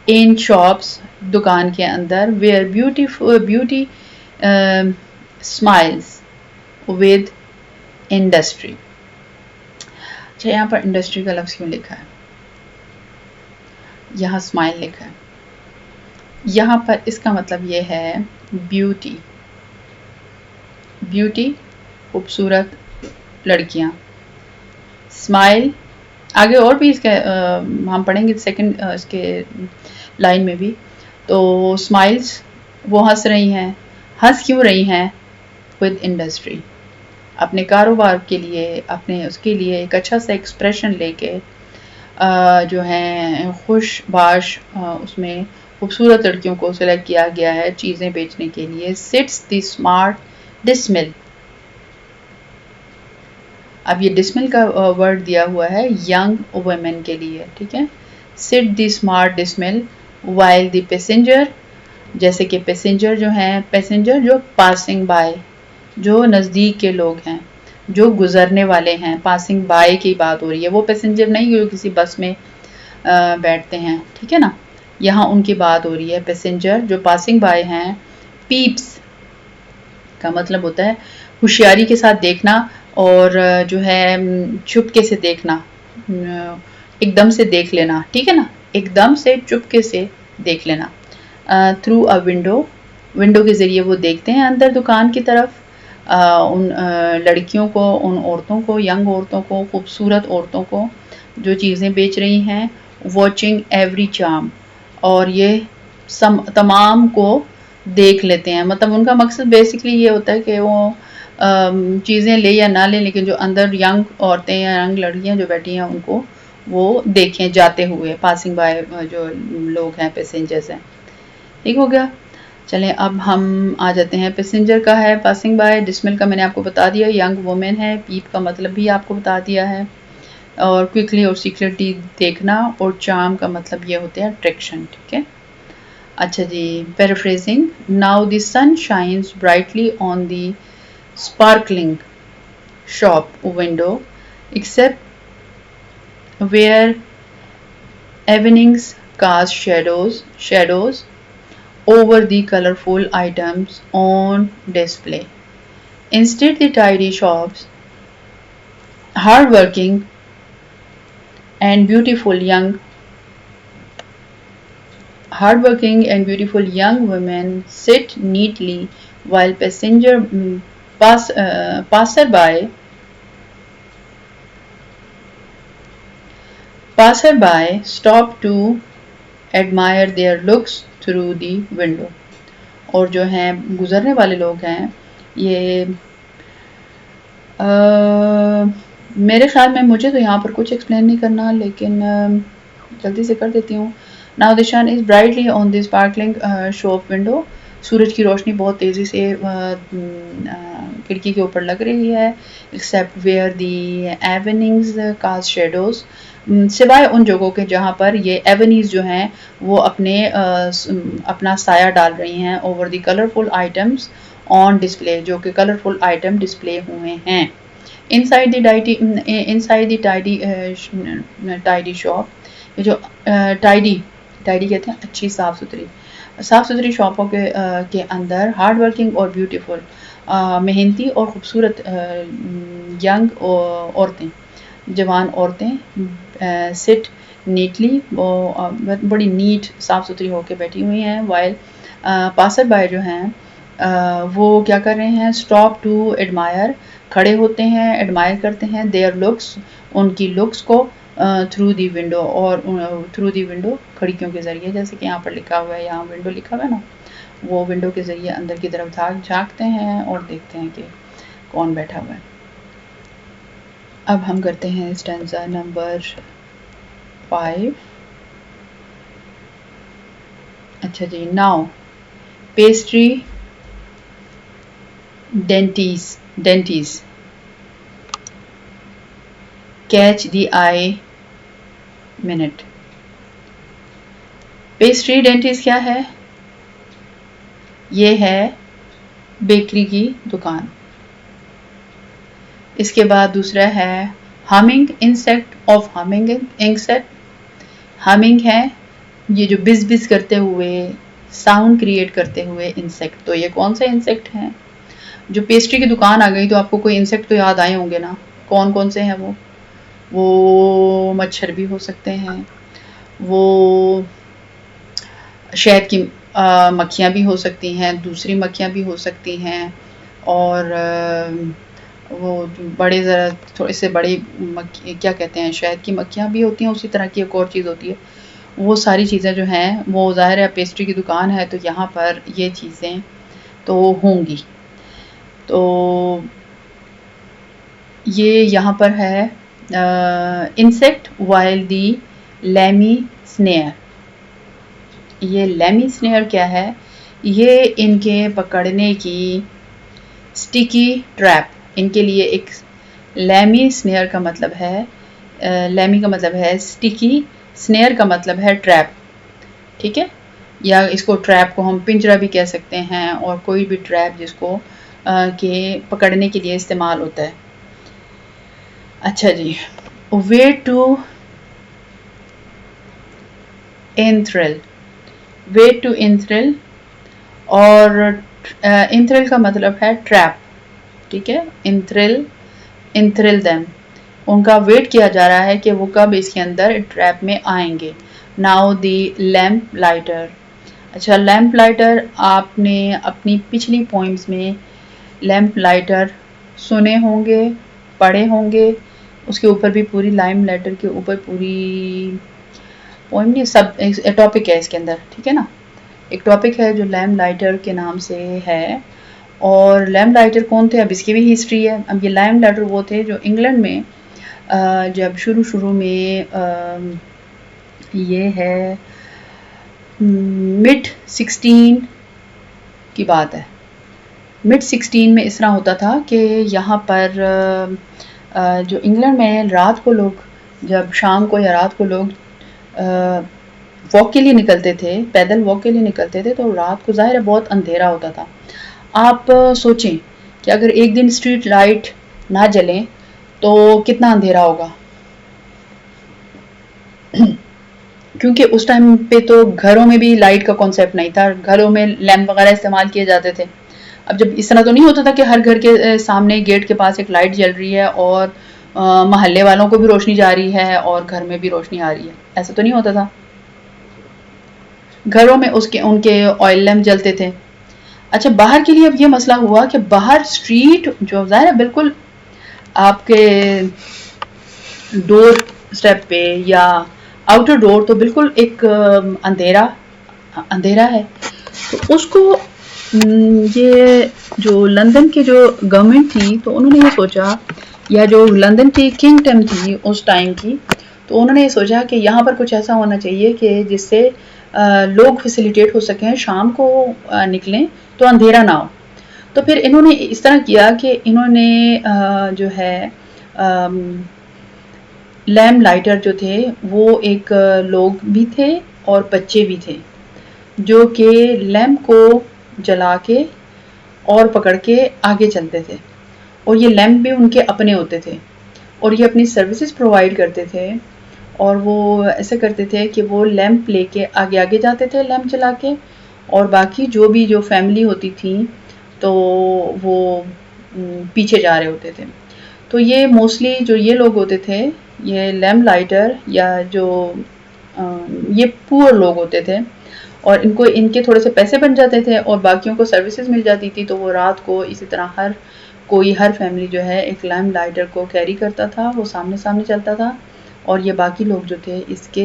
इन शॉप्स, दुकान के अंदर, where beauty smiles with industry. अच्छा, यहाँ पर इंडस्ट्री का लफ्ज़ क्यों लिखा है, यहाँ स्माइल लिखा है, यहाँ पर इसका मतलब ये है ब्यूटी, ब्यूटी खूबसूरत लड़कियाँ, स्माइल आगे और भी इसके हम पढ़ेंगे सेकंड इसके लाइन में भी। तो स्माइल्स वो हंस रही हैं, हंस क्यों रही हैं, विद इंडस्ट्री, अपने कारोबार के लिए, अपने उसके लिए एक अच्छा सा एक्सप्रेशन लेके जो है खुशबाश उसमें खूबसूरत लड़कियों को सिलेक्ट किया गया है चीज़ें बेचने के लिए। सिट्स द स्मार्ट डिसमिल, अब ये डिसमिल का वर्ड दिया हुआ है यंग वुमेन के लिए, ठीक है। Sit the smart damsel while the passenger, जैसे कि पैसेंजर जो हैं, पैसेंजर जो पासिंग बाय, जो नज़दीक के लोग हैं, जो गुजरने वाले हैं, पासिंग बाय की बात हो रही है, वो पैसेंजर नहीं जो किसी बस में बैठते हैं, ठीक है ना, यहाँ उनकी बात हो रही है, पैसेंजर जो पासिंग बाय हैं। पीप्स का मतलब होता है होशियारी के साथ देखना, और जो है चुपके से देखना, एकदम से देख लेना, ठीक है ना, एकदम से चुपके से देख लेना। थ्रू अ विंडो, विंडो के ज़रिए वो देखते हैं अंदर दुकान की तरफ, उन लड़कियों को, उन औरतों को, यंग औरतों को, खूबसूरत औरतों को जो चीज़ें बेच रही हैं। वॉचिंग एवरी चार्म, और ये तमाम को देख लेते हैं, मतलब उनका मकसद बेसिकली ये होता है कि वो चीज़ें ले या ना लें, लेकिन जो अंदर यंग औरतें या यंग लड़कियां जो बैठी हैं उनको वो देखें जाते हुए, पासिंग बाय जो लोग हैं, पैसेंजर्स हैं, ठीक हो गया। चलें अब हम आ जाते हैं, पैसेंजर का है पासिंग बाय, डिसमिल का मैंने आपको बता दिया, यंग वुमेन है, पीप का मतलब भी आपको बता दिया है, और क्विकली और सीक्रेटली देखना, और चार्म का मतलब ये होते हैं अट्रैक्शन, ठीक है। अच्छा जी, paraphrasing, now the sun shines brightly on the sparkling shop window except where evenings cast shadows over the colorful items on display. Instead, the tidy shops, hardworking and beautiful young women sit neatly while passerby stop to admire their looks through the window, और जो हैं गुजरने वाले लोग हैं ये मेरे ख्याल में, मुझे तो यहाँ पर कुछ एक्सप्लेन नहीं करना, लेकिन जल्दी से कर देती हूँ। Now the sun is brightly on the sparkling shop window, सूरज की रोशनी बहुत तेज़ी से खिड़की के ऊपर लग रही है, except where the awnings cast shadows, सिवाय उन जगहों के जहाँ पर ये एवनीज जो हैं वो अपना साया डाल रही हैं over the colourful items on display, जो कि कलरफुल आइटम डिस्प्ले हुए हैं इनसाइड द टाइडी शॉप। ये जो टाइडी कहते हैं अच्छी साफ सुथरी शॉपों के अंदर हार्ड वर्किंग और ब्यूटीफुल मेहनती और खूबसूरत यंग औरतें, जवान औरतें सिट नीटली, बड़ी नीट साफ सुथरी होकर बैठी हुई हैं, वाइल पासर बाय जो हैं वो क्या कर रहे हैं, स्टॉप टू एडमायर, खड़े होते हैं, एडमायर करते हैं देयर लुक्स, उनकी लुक्स को, थ्रू दी विंडो, और थ्रू दी विंडो खिड़कियों के ज़रिए, जैसे कि यहाँ पर लिखा हुआ है, यहाँ विंडो लिखा हुआ है ना, वो विंडो के ज़रिए अंदर की तरफ झांकते हैं और देखते हैं कि कौन बैठा हुआ है। अब हम करते हैं स्टैंजा नंबर 5। अच्छा जी, now pastry dainties catch the eye minute. Pastry dainties क्या है? ये है बेकरी की दुकान। इसके बाद दूसरा है humming insect of humming insect. Humming है ये जो बिज बिज करते हुए साउंड क्रिएट करते हुए इंसेक्ट। तो ये कौन सा इंसेक्ट है? जो पेस्ट्री की दुकान आ गई तो आपको कोई इंसेक्ट तो याद आए होंगे ना, कौन कौन से हैं वो मच्छर भी हो सकते हैं, वो शहद की मक्खियाँ भी हो सकती हैं, दूसरी मक्खियाँ भी हो सकती हैं, और वो बड़े ज़रा थोड़े से बड़े मक्खी क्या कहते हैं, शहद की मक्खियाँ भी होती हैं, उसी तरह की एक और चीज़ होती है। वो सारी चीज़ें जो हैं वो ज़ाहिर है पेस्ट्री की दुकान है तो यहाँ पर ये चीज़ें तो होंगी। तो ये यहाँ पर है insect while the Lammy snare. ये लैमी स्नेयर क्या है? ये इनके पकड़ने की स्टिकी ट्रैप, इनके लिए एक लैमी स्नेयर का मतलब है, लैमी का मतलब है स्टिकी, स्नेयर का मतलब है ट्रैप, ठीक है, या इसको ट्रैप को हम पिंजरा भी कह सकते हैं, और कोई भी ट्रैप जिसको के पकड़ने के लिए इस्तेमाल होता है। अच्छा जी, वे टू एंथ्रिल, वे टू एंथ्रिल, और एंथ्रिल का मतलब है ट्रैप, ठीक है, एंथ्रिल देम, उनका वेट किया जा रहा है कि वो कब इसके अंदर ट्रैप में आएंगे। Now the lamp lighter. अच्छा, लैम्प लाइटर आपने अपनी पिछली पॉइंट्स में लैम्प लाइटर सुने होंगे, पढ़े होंगे, उसके ऊपर भी पूरी लैम्प लाइटर के ऊपर पूरी पोइम नहीं, सब एक टॉपिक है इसके अंदर, ठीक है ना, एक टॉपिक है जो लैम्प लाइटर के नाम से है। और लैम्प लाइटर कौन थे, अब इसकी भी हिस्ट्री है। अब ये लैम्प लाइटर वो थे जो इंग्लैंड में जब शुरू में ये है मिड 16 की बात है, मिड 16 में इस तरह होता था कि यहाँ पर जो इंग्लैंड में रात को लोग, जब शाम को या रात को लोग वॉक के लिए निकलते थे, पैदल वॉक के लिए निकलते थे, तो रात को ज़ाहिर है बहुत अंधेरा होता था। आप सोचें कि अगर एक दिन स्ट्रीट लाइट ना जलें तो कितना अंधेरा होगा। क्योंकि उस टाइम पे तो घरों में भी लाइट का कॉन्सेप्ट नहीं था, घरों में लैंप वगैरह इस्तेमाल किए जाते थे। अब जब इस तरह तो नहीं होता था कि हर घर के सामने गेट के पास एक लाइट जल रही है और मोहल्ले वालों को भी रोशनी जा रही है और घर में भी रोशनी आ रही है, ऐसा तो नहीं होता था। घरों में उनके ऑयल लैंप जलते थे। अच्छा, बाहर के लिए अब ये मसला हुआ कि बाहर स्ट्रीट जो ज़ाहिर है बिल्कुल आपके डोर स्टेप पे या आउटर डोर तो बिल्कुल एक अंधेरा है, तो उसको ये जो लंदन के जो गवर्नमेंट थी तो उन्होंने ये सोचा, या जो लंदन की किंगडम थी उस टाइम की, तो उन्होंने ये सोचा कि यहाँ पर कुछ ऐसा होना चाहिए कि जिससे लोग फैसिलिटेट हो सकें, शाम को निकलें तो अंधेरा ना हो। तो फिर इन्होंने इस तरह किया कि इन्होंने जो है लैम्प लाइटर जो थे वो एक लोग भी थे और बच्चे भी थे जो कि लैम्प को जला के और पकड़ के आगे चलते थे, और ये लैम्प भी उनके अपने होते थे और ये अपनी सर्विसेज प्रोवाइड करते थे। और वो ऐसे करते थे कि वो लैम्प लेके आगे आगे जाते थे लैम्प जला के, और बाकी जो फैमिली होती थी तो वो पीछे जा रहे होते थे। तो ये मोस्टली जो ये लोग होते थे, ये लैम्प लाइटर या जो ये पुअर लोग होते थे, और इनको इनके थोड़े से पैसे बन जाते थे और बाकियों को सर्विसेज मिल जाती थी। तो वो रात को इसी तरह हर फैमिली जो है एक लैम्प लाइटर को कैरी करता था, वो सामने सामने चलता था, और ये बाकी लोग जो थे इसके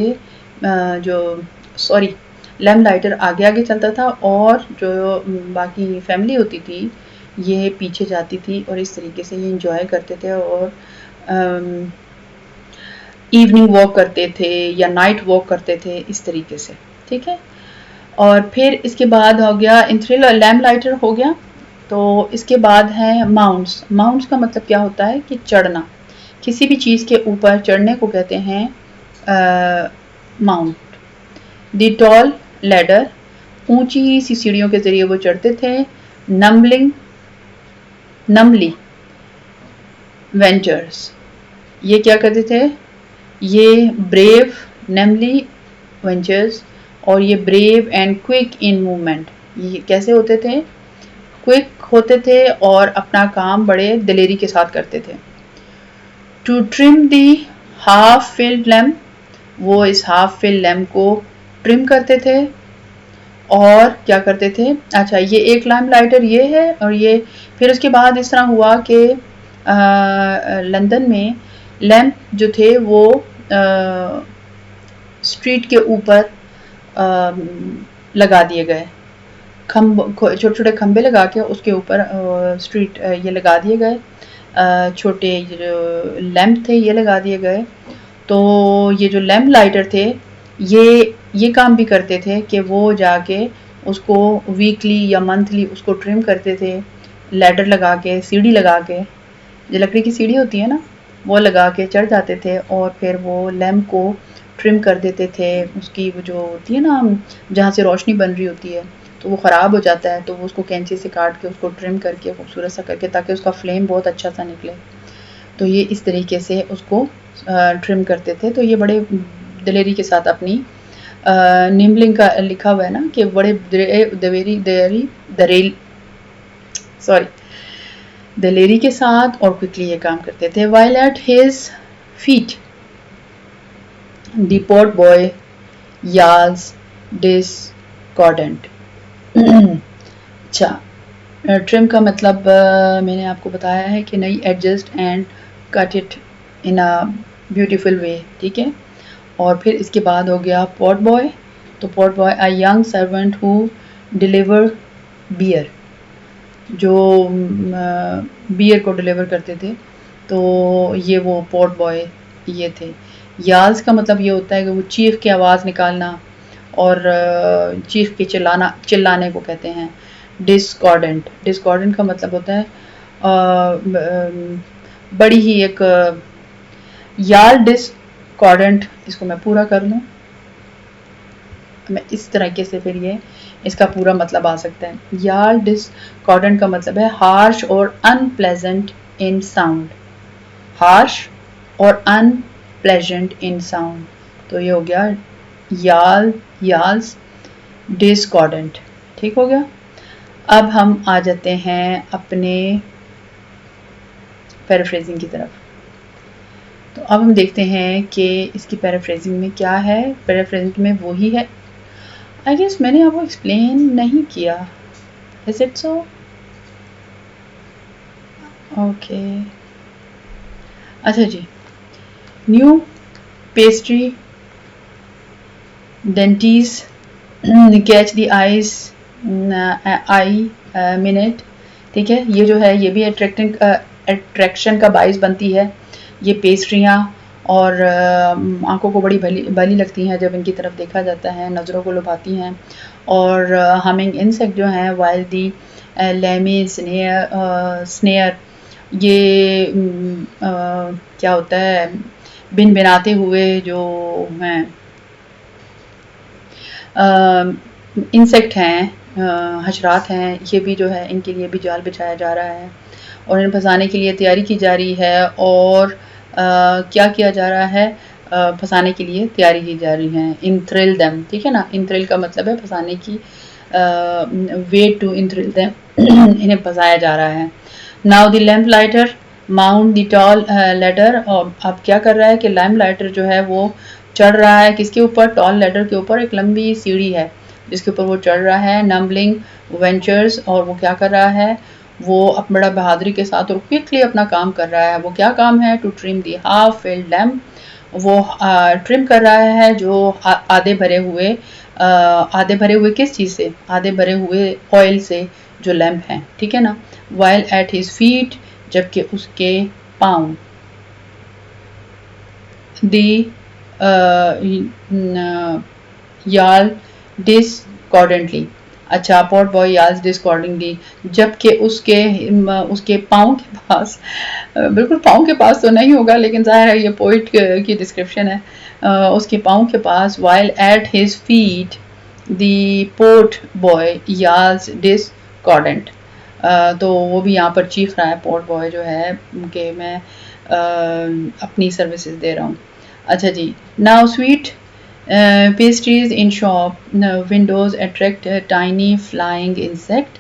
लैम्प लाइटर आगे आगे चलता था, और जो बाकी फैमिली होती थी ये पीछे जाती थी, और इस तरीके से ये इंजॉय करते थे और इवनिंग वॉक करते थे या नाइट वॉक करते थे इस तरीके से, ठीक है। और फिर इसके बाद हो गया इंथ्रिल लैम्प लाइटर हो गया। तो इसके बाद है माउंट्स। माउंट्स का मतलब क्या होता है कि चढ़ना, किसी भी चीज़ के ऊपर चढ़ने को कहते हैं माउंट। द टॉल लैडर, ऊंची सी सीढ़ियों के जरिए वो चढ़ते थे। नमली वेंचर्स, ये क्या करते थे, ये ब्रेव नमली वेंचर्स, और ये brave and quick in movement, ये कैसे होते थे, क्विक होते थे और अपना काम बड़े दिलेरी के साथ करते थे। To trim the half filled lamp, वो इस हाफ फिल्ड लैम्प को ट्रिम करते थे। और क्या करते थे, अच्छा ये एक लैम्प लाइटर ये है, और ये फिर उसके बाद इस तरह हुआ कि लंदन में लैम्प जो थे वो स्ट्रीट के ऊपर लगा दिए गए, छोटे छोटे खंबे लगा के उसके ऊपर स्ट्रीट ये लगा दिए गए, छोटे जो लैम्प थे ये लगा दिए गए। तो ये जो लैम्प लाइटर थे ये काम भी करते थे कि वो जाके उसको वीकली या मंथली उसको ट्रिम करते थे, लैडर लगा के, सीढ़ी लगा के, जो लकड़ी की सीढ़ी होती है ना वो लगा के चढ़ जाते थे, और फिर वो लैम्प को ट्रिम कर देते थे। उसकी वो जो होती है ना जहाँ से रोशनी बन रही होती है तो वो ख़राब हो जाता है, तो वो उसको कैंची से काट के उसको ट्रिम करके खूबसूरत सा करके, ताकि उसका फ्लेम बहुत अच्छा सा निकले। तो ये इस तरीके से उसको ट्रिम करते थे। तो ये बड़े दिलेरी के साथ अपनी निम्बलिंग का लिखा हुआ है ना कि बड़े दिलेरी के साथ और क्विकली ये काम करते थे। While at his feet the port boy yells discordant. अच्छा, ट्रिम का मतलब मैंने आपको बताया है कि नहीं, adjust and cut it in a beautiful way, ठीक है। और फिर इसके बाद हो गया पॉट बॉय। तो pot boy a young servant who deliver beer, जो बियर को डिलीवर करते थे, तो ये वो पॉट बॉय ये थे। याल्स का मतलब ये होता है कि वो चीफ की आवाज़ निकालना, और चीफ के चिल्लाने को कहते हैं डिस्कॉर्डेंट। डिस्कॉर्डेंट का मतलब होता है बड़ी ही एक याल डिस्कॉर्डेंट, इसको मैं पूरा कर लूँ मैं इस तरीके से, फिर ये इसका पूरा मतलब आ सकता है। याल डिस्कॉर्डेंट का मतलब है हार्श और अनप्लेजेंट इन साउंड, हार्श और अनप्लेजेंट इन साउंड। तो ये हो गया याल्स डिस्कॉर्डेंट, ठीक हो गया। अब हम आ जाते हैं अपने पैराफ्रेजिंग की तरफ। तो अब हम देखते हैं कि इसकी पैराफ्रेजिंग में क्या है। पैराफ्रेजिंग में वही है, आई गेस मैंने आपको एक्सप्लेन नहीं किया, इज इट सो? ओके, अच्छा जी। New pastry dainties catch the eyes eye minute, ठीक है। ये जो है ये भी अट्रैक्शन का बाइस बनती है। ये पेस्ट्रियाँ और आंखों को बड़ी भली लगती हैं जब इनकी तरफ देखा जाता है, नज़रों को लुभाती हैं। और हमिंग इंसेक्ट जो हैं वाइल दी लेमी, स्नेयर, ये क्या होता है, बिन बनाते हुए जो हैं इंसेक्ट हैं, हशरात हैं, ये भी जो है इनके लिए भी जाल बिछाया जा रहा है और इन्हें फंसाने के लिए तैयारी की जा रही है। और क्या किया जा रहा है, फंसाने के लिए तैयारी की जा रही है। इंथ्रिल देम, ठीक है ना, इंथ्रिल का मतलब है फंसाने की, वे टू इंथ्रिल देम, इन्हें फंसाया जा रहा है। Now the lamp lighter mount the tall ladder, और अब क्या कर रहा है कि लैम्प लाइटर जो है वो चढ़ रहा है किसके ऊपर, टॉल लेडर के ऊपर, एक लंबी सीढ़ी है जिसके ऊपर वो चढ़ रहा है। नम्बलिंग वेंचर्स, और वो क्या कर रहा है, वो बड़ा बहादुरी के साथ और क्विकली अपना काम कर रहा है। वो क्या काम है, to trim the half filled lamp, वो ट्रिम कर रहा है जो आधे भरे हुए किस चीज़ से, आधे भरे हुए ऑयल से जो लैम्प हैं, ठीक है ना। वाइल एट हिज फीट, जबकि उसके पाँव, दी याल डिसकॉर्डेंटली, अच्छा, पॉट बॉय याल्स डिसकॉर्डिंगली, जबकि उसके पाँव के पास, बिल्कुल पाँव के पास तो नहीं होगा लेकिन जाहिर है ये पोइट की डिस्क्रिप्शन है, उसके पाँव के पास, while at his feet the port boy yells discordant, तो वो भी यहाँ पर चीख रहा है, पोर्ट बॉय जो है कि मैं अपनी सर्विसेज दे रहा हूँ। अच्छा जी, now sweet pastries in shop windows attract tiny flying insect,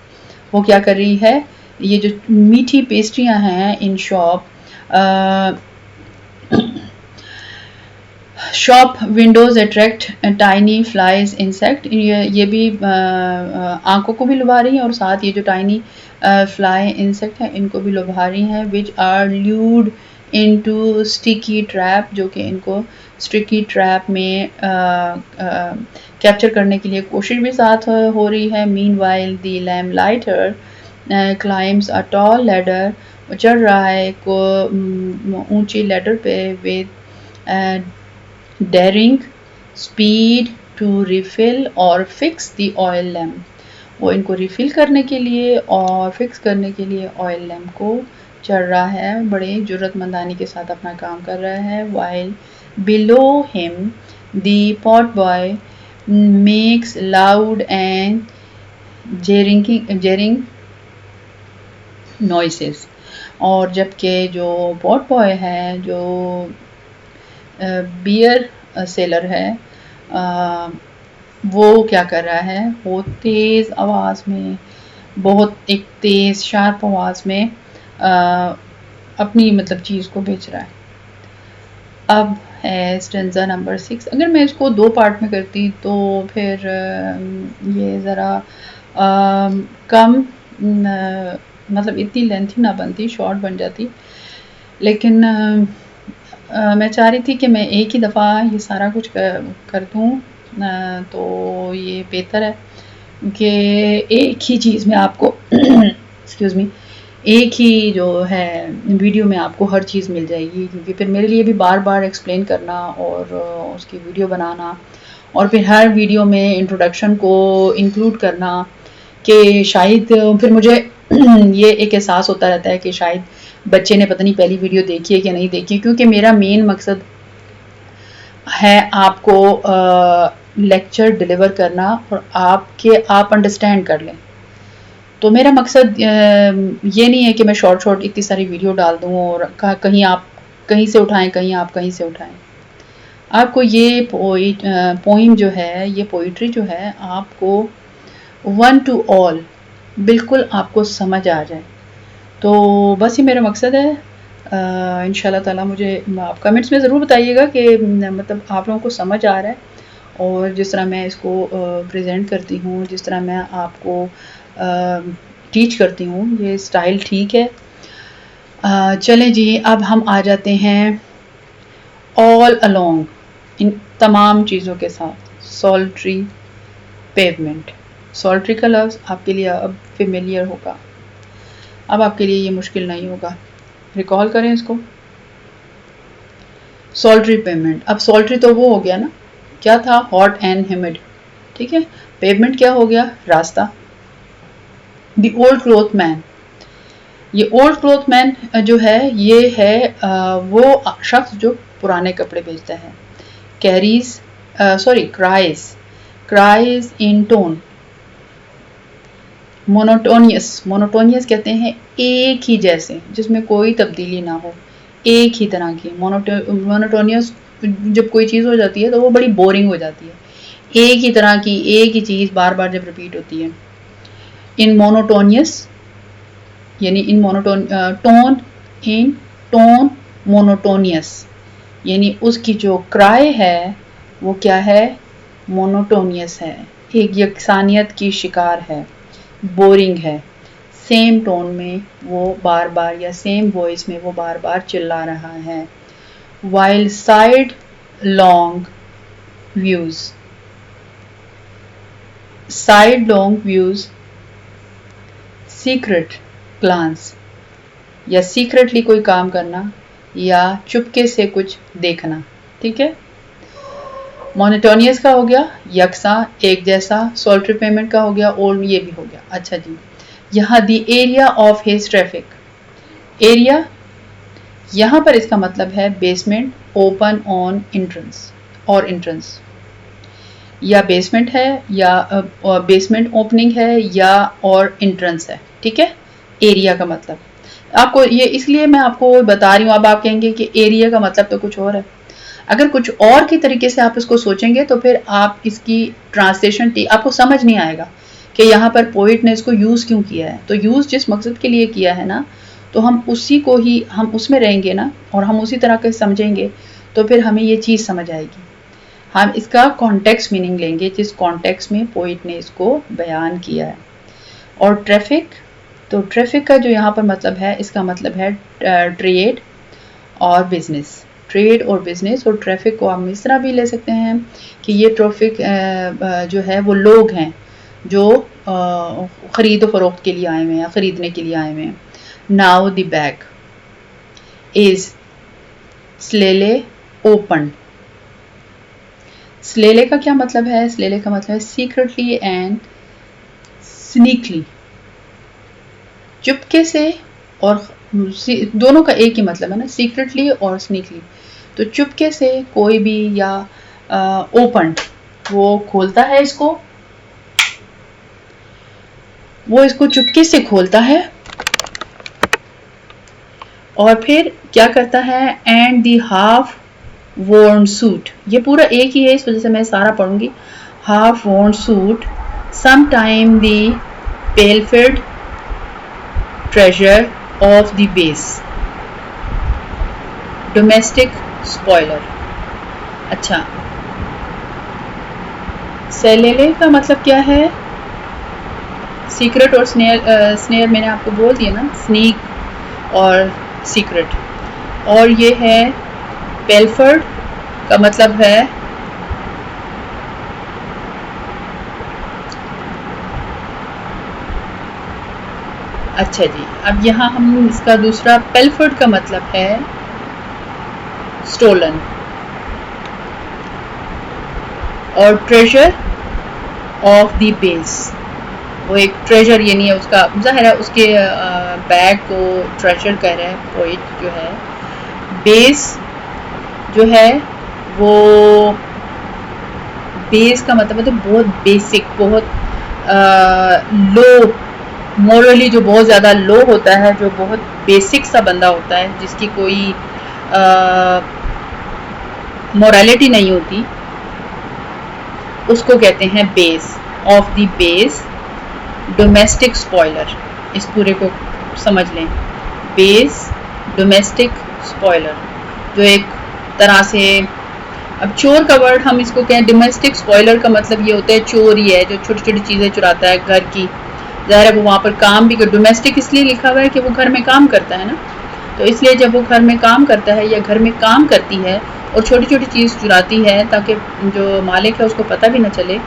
वो क्या कर रही है, ये जो मीठी पेस्ट्रियाँ हैं in shop, shop windows attract tiny flies insect, ये भी आंखों को भी लुभा रही हैं और साथ ये जो टाइनी फ्लाई इंसेक्ट हैं इनको भी लुभा रही हैं। Which are lured into sticky trap, जो कि इनको स्टिकी ट्रैप में कैप्चर करने के लिए कोशिश भी साथ हो रही है। Meanwhile the lamp lighter climbs a tall ladder, चढ़ रहा है एक ऊंची लैडर पे, with daring speed to refill और फिक्स द ऑयल लैम्प, वो इनको रिफिल करने के लिए और फिक्स करने के लिए ऑयल लैम्प को चढ़ रहा है, बड़े जुर्रतमंदानी के साथ अपना काम कर रहा है। While below him the pot boy makes loud and jarring noises, और जबकि जो पॉट बॉय है, जो बियर सेलर है, वो क्या कर रहा है, वो तेज़ आवाज़ में, बहुत एक तेज़ शार्प आवाज़ में अपनी मतलब चीज़ को बेच रहा है। अब है स्टेंजा नंबर 6। अगर मैं इसको 2 पार्ट में करती तो फिर ये ज़रा कम मतलब इतनी लेंथी ना बनती, शॉर्ट बन जाती, लेकिन मैं चाह रही थी कि मैं एक ही दफ़ा ये सारा कुछ कर दूँ, तो ये बेहतर है कि एक ही चीज़ में आपको एक्सक्यूज़ मी, एक ही जो है वीडियो में आपको हर चीज़ मिल जाएगी, क्योंकि फिर मेरे लिए भी बार बार एक्सप्लेन करना और उसकी वीडियो बनाना और फिर हर वीडियो में इंट्रोडक्शन को इंक्लूड करना, कि शायद फिर मुझे ये एक एहसास होता रहता है कि शायद बच्चे ने पता नहीं पहली वीडियो देखी है कि नहीं देखी है, क्योंकि मेरा मेन मकसद है आपको लेक्चर डिलीवर करना और आप अंडरस्टैंड कर लें। तो मेरा मकसद ये नहीं है कि मैं शॉर्ट इतनी सारी वीडियो डाल दूँ और कहीं आप कहीं से उठाएं, कहीं आप कहीं से उठाएं। आपको ये पोइम जो है, ये पोइट्री जो है, आपको वन टू ऑल बिल्कुल आपको समझ आ जाए, तो बस ये मेरा मकसद है। इंशाल्लाह ताला मुझे आप कमेंट्स में ज़रूर बताइएगा कि मतलब आप लोगों को समझ आ रहा है, और जिस तरह मैं इसको प्रेजेंट करती हूँ, जिस तरह मैं आपको टीच करती हूँ, ये स्टाइल ठीक है। चलें जी, अब हम आ जाते हैं ऑल अलोंग इन तमाम चीज़ों के साथ। सॉल्ट्री पेवमेंट, सॉल्ट्री का लफ्ज़ आपके लिए अब फेमिलियर होगा, अब आपके लिए ये मुश्किल नहीं होगा, रिकॉल करें इसको। सॉल्ट्री पेवमेंट, अब सॉल्ट्री तो वो हो गया ना, क्या था, हॉट एंड ह्यूमिड, ठीक है। पेवमेंट क्या हो गया, रास्ता। द ओल्ड क्लोथ मैन, ये ओल्ड क्लोथ मैन जो है ये है वो शख्स जो पुराने कपड़े बेचता है। कैरीज क्राइज इन टोन, मोनोटोनियस कहते हैं एक ही जैसे, जिसमें कोई तब्दीली ना हो, एक ही तरह की। मोनोटोनियस जब कोई चीज़ हो जाती है तो वो बड़ी बोरिंग हो जाती है, एक ही तरह की एक ही चीज़ बार बार जब रिपीट होती है। इन मोनोटोनियस यानी इन टोन मोनोटोनियस, यानी उसकी जो क्राई है वो क्या है, मोनोटोनियस है, एक यकसानियत की शिकार है, बोरिंग है, सेम टोन में वो बार बार या सेम वॉइस में वो बार बार चिल्ला रहा है। While sidelong views, secret glance या सीक्रेटली कोई काम करना या चुपके से कुछ देखना, ठीक है। मोनोटोनियस का हो गया यकसा एक जैसा, सोल्ट्री पेमेंट का हो गया ओल्ड, ये भी हो गया। अच्छा जी, यहाँ the area of his traffic, area यहाँ पर इसका मतलब है बेसमेंट, ओपन ऑन एंट्रेंस और एंट्रेंस, या बेसमेंट है या बेसमेंट ओपनिंग है या और एंट्रेंस है, ठीक है। एरिया का मतलब आपको ये इसलिए मैं आपको बता रही हूँ, अब आप कहेंगे कि एरिया का मतलब तो कुछ और है। अगर कुछ और की तरीके से आप इसको सोचेंगे तो फिर आप इसकी ट्रांसलेशन आपको समझ नहीं आएगा कि यहाँ पर पोइट ने इसको यूज़ क्यों किया है। तो यूज़ जिस मकसद के लिए किया है ना, तो हम उसी को ही हम उसमें रहेंगे ना, और हम उसी तरह के समझेंगे तो फिर हमें ये चीज़ समझ आएगी। हम इसका कॉन्टेक्स्ट मीनिंग लेंगे जिस कॉन्टेक्स्ट में पोइट ने इसको बयान किया है। और ट्रैफिक, तो ट्रैफिक का जो यहाँ पर मतलब है, इसका मतलब है ट्रेड और बिजनेस, ट्रेड और बिजनेस। और ट्रैफिक को हम इस तरह भी ले सकते हैं कि ये ट्रैफिक जो है वो लोग हैं जो ख़रीद फरोख्त के लिए आए हुए हैं, ख़रीदने के लिए आए हुए हैं। Now the bag is slyly open, slyly का क्या मतलब है, स्लेले का मतलब है सीक्रेटली एंड स्नीकली, चुपके से, और दोनों का एक ही मतलब है ना, सीक्रेटली और स्नीकली। तो चुपके से कोई भी या ओपन, वो खोलता है इसको, वो इसको चुपके से खोलता है और फिर क्या करता है, and the half worn suit, ये पूरा एक ही है इस वजह से मैं सारा पढ़ूंगी। Half worn suit, sometime the pilfered treasure of the base, domestic spoiler. अच्छा, सेलेले का मतलब क्या है, सीक्रेट और स्नेयर मैंने आपको बोल दिया ना, स्नीक और सीक्रेट। और ये है पेलफर्ड का मतलब है अच्छा जी, अब यहाँ हम इसका दूसरा, पेलफर्ड का मतलब है स्टोलन, और ट्रेजर ऑफ द बेस, वो एक ट्रेजर यानी उसका जाहिर है उसके बैग को ट्रेजर कह रहा है पोइट जो है। बेस जो है वो, बेस का मतलब है बहुत बेसिक, बहुत लो, मोरली जो बहुत ज़्यादा लो होता है, जो बहुत बेसिक सा बंदा होता है, जिसकी कोई मोरालिटी नहीं होती, उसको कहते हैं base. Of the base, domestic spoiler, इस पूरे को समझ लें, बेस डोमेस्टिक स्पॉइलर, जो एक तरह से, अब चोर का वर्ड हम इसको कहें, डोमेस्टिक स्पॉइलर का मतलब ये होता है चोर ही है जो छोटी छोटी चीज़ें चुराता है घर की, ज़ाहिर है वो वहाँ पर काम भी कर, डोमेस्टिक इसलिए लिखा हुआ है कि वो घर में काम करता है ना, तो इसलिए जब वो घर में काम करता है या घर में काम करती है और छोटी छोटी चीज़ चुराती है ताकि जो मालिक है उसको पता भी ना चले,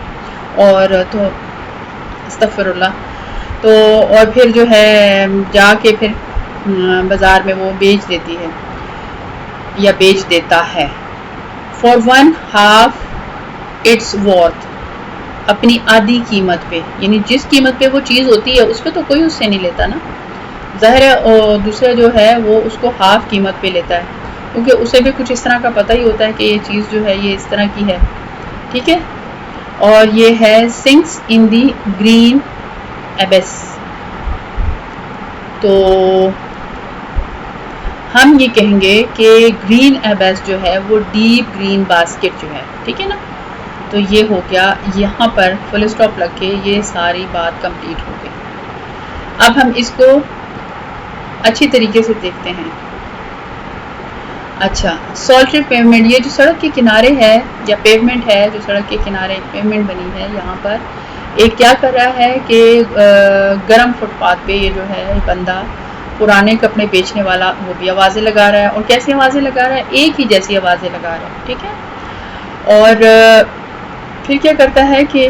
और तो अस्तगफिरुल्लाह, तो और फिर जो है जाके फिर बाज़ार में वो बेच देती है या बेच देता है। For one half it's worth, अपनी आधी कीमत पे, यानी जिस कीमत पे वो चीज़ होती है उस पर तो कोई उससे नहीं लेता ना, ज़ाहिर है। और दूसरा जो है वो उसको हाफ कीमत पे लेता है, क्योंकि उसे भी कुछ इस तरह का पता ही होता है कि ये चीज़ जो है ये इस तरह की है, ठीक है। और ये है सिंक्स इन दी ग्रीन एबेस। तो हम ये कहेंगे कि ग्रीन एबेस जो है वो डीप ग्रीन बास्केट जो है, ठीक है ना। तो ये हो गया, यहाँ पर फुल स्टॉप लग के ये सारी बात कंप्लीट हो गई। अब हम इसको अच्छी तरीके से देखते हैं। अच्छा, सॉल्टेड पेवमेंट, ये जो सड़क के किनारे है या पेवमेंट है, जो सड़क के किनारे एक पेवमेंट बनी है, यहाँ पर एक क्या कर रहा है कि गर्म फुटपाथ पे ये जो है बंदा पुराने कपड़े बेचने वाला वो भी आवाज़ें लगा रहा है। और कैसी आवाज़ें लगा रहा है, एक ही जैसी आवाज़ें लगा रहा है, ठीक है। और फिर क्या करता है कि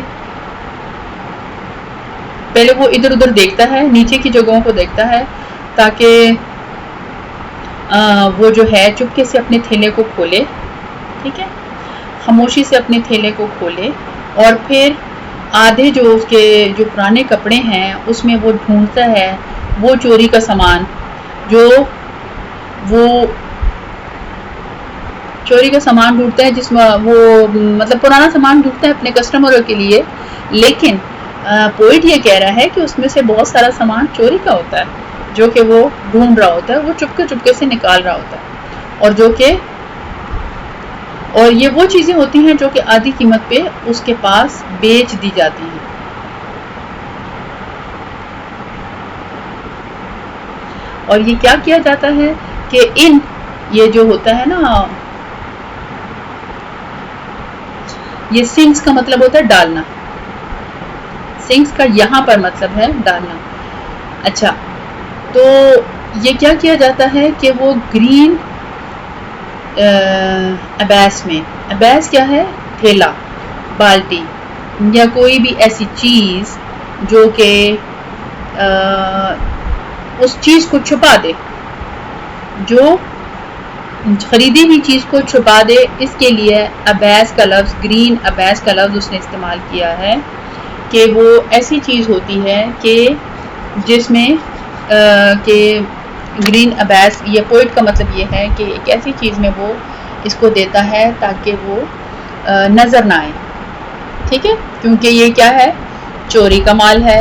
पहले वो इधर उधर देखता है, नीचे की जगहों को देखता है, ताकि वो जो है चुपके से अपने थैले को खोले, ठीक है, खामोशी से अपने थैले को खोले। और फिर आधे जो उसके जो पुराने कपड़े हैं उसमें वो ढूंढता है वो चोरी का सामान, जो वो चोरी का सामान ढूंढता है जिसमें वो मतलब पुराना सामान ढूंढता है अपने कस्टमरों के लिए। लेकिन पोइट ये कह रहा है कि उसमें से बहुत सारा सामान चोरी का होता है, जो कि वो ढूंढ रहा होता है, वो चुपके चुपके से निकाल रहा होता है। और जो कि और ये वो चीज़ें होती हैं जो कि आधी कीमत पे उसके पास बेच दी जाती हैं। और ये क्या किया जाता है कि ये जो होता है ना, ये सिंक्स का मतलब होता है डालना, सिंक्स का यहाँ पर मतलब है डालना। अच्छा, तो ये क्या किया जाता है कि वो ग्रीन अबैस में, अबैस क्या है, थैला, बाल्टी या कोई भी ऐसी चीज़ जो कि उस चीज़ को छुपा दे, जो खरीदी हुई चीज़ को छुपा दे, इसके लिए अबैस का लफ्ज़, ग्रीन अबैस का लफ्ज़ उसने इस्तेमाल किया है कि वो ऐसी चीज़ होती है कि जिसमें कि ग्रीन अबैस, ये पोइट का मतलब ये है कि एक ऐसी चीज़ में वो इसको देता है ताकि वो नज़र ना आए, ठीक है, क्योंकि ये क्या है, चोरी का माल है।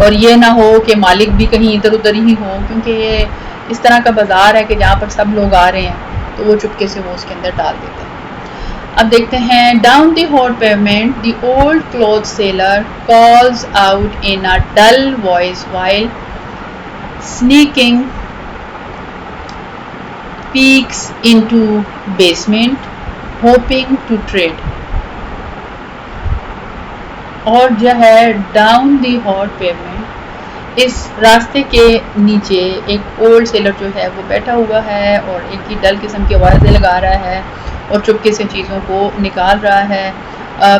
और ये ना हो कि मालिक भी कहीं इधर उधर ही हो, क्योंकि ये इस तरह का बाजार है कि जहाँ पर सब लोग आ रहे हैं, तो वो चुपके से वो उसके अंदर डाल देते हैं। अब देखते हैं, down the hot pavement the old cloth seller calls out in a dull voice while sneaking peeks into basement hoping to trade। और जो है डाउन दी हॉट पेवमेंट, इस रास्ते के नीचे एक ओल्ड सेलर जो है वो बैठा हुआ है और एक ही डल किस्म की आवाज़ें लगा रहा है और चुपके से चीज़ों को निकाल रहा है।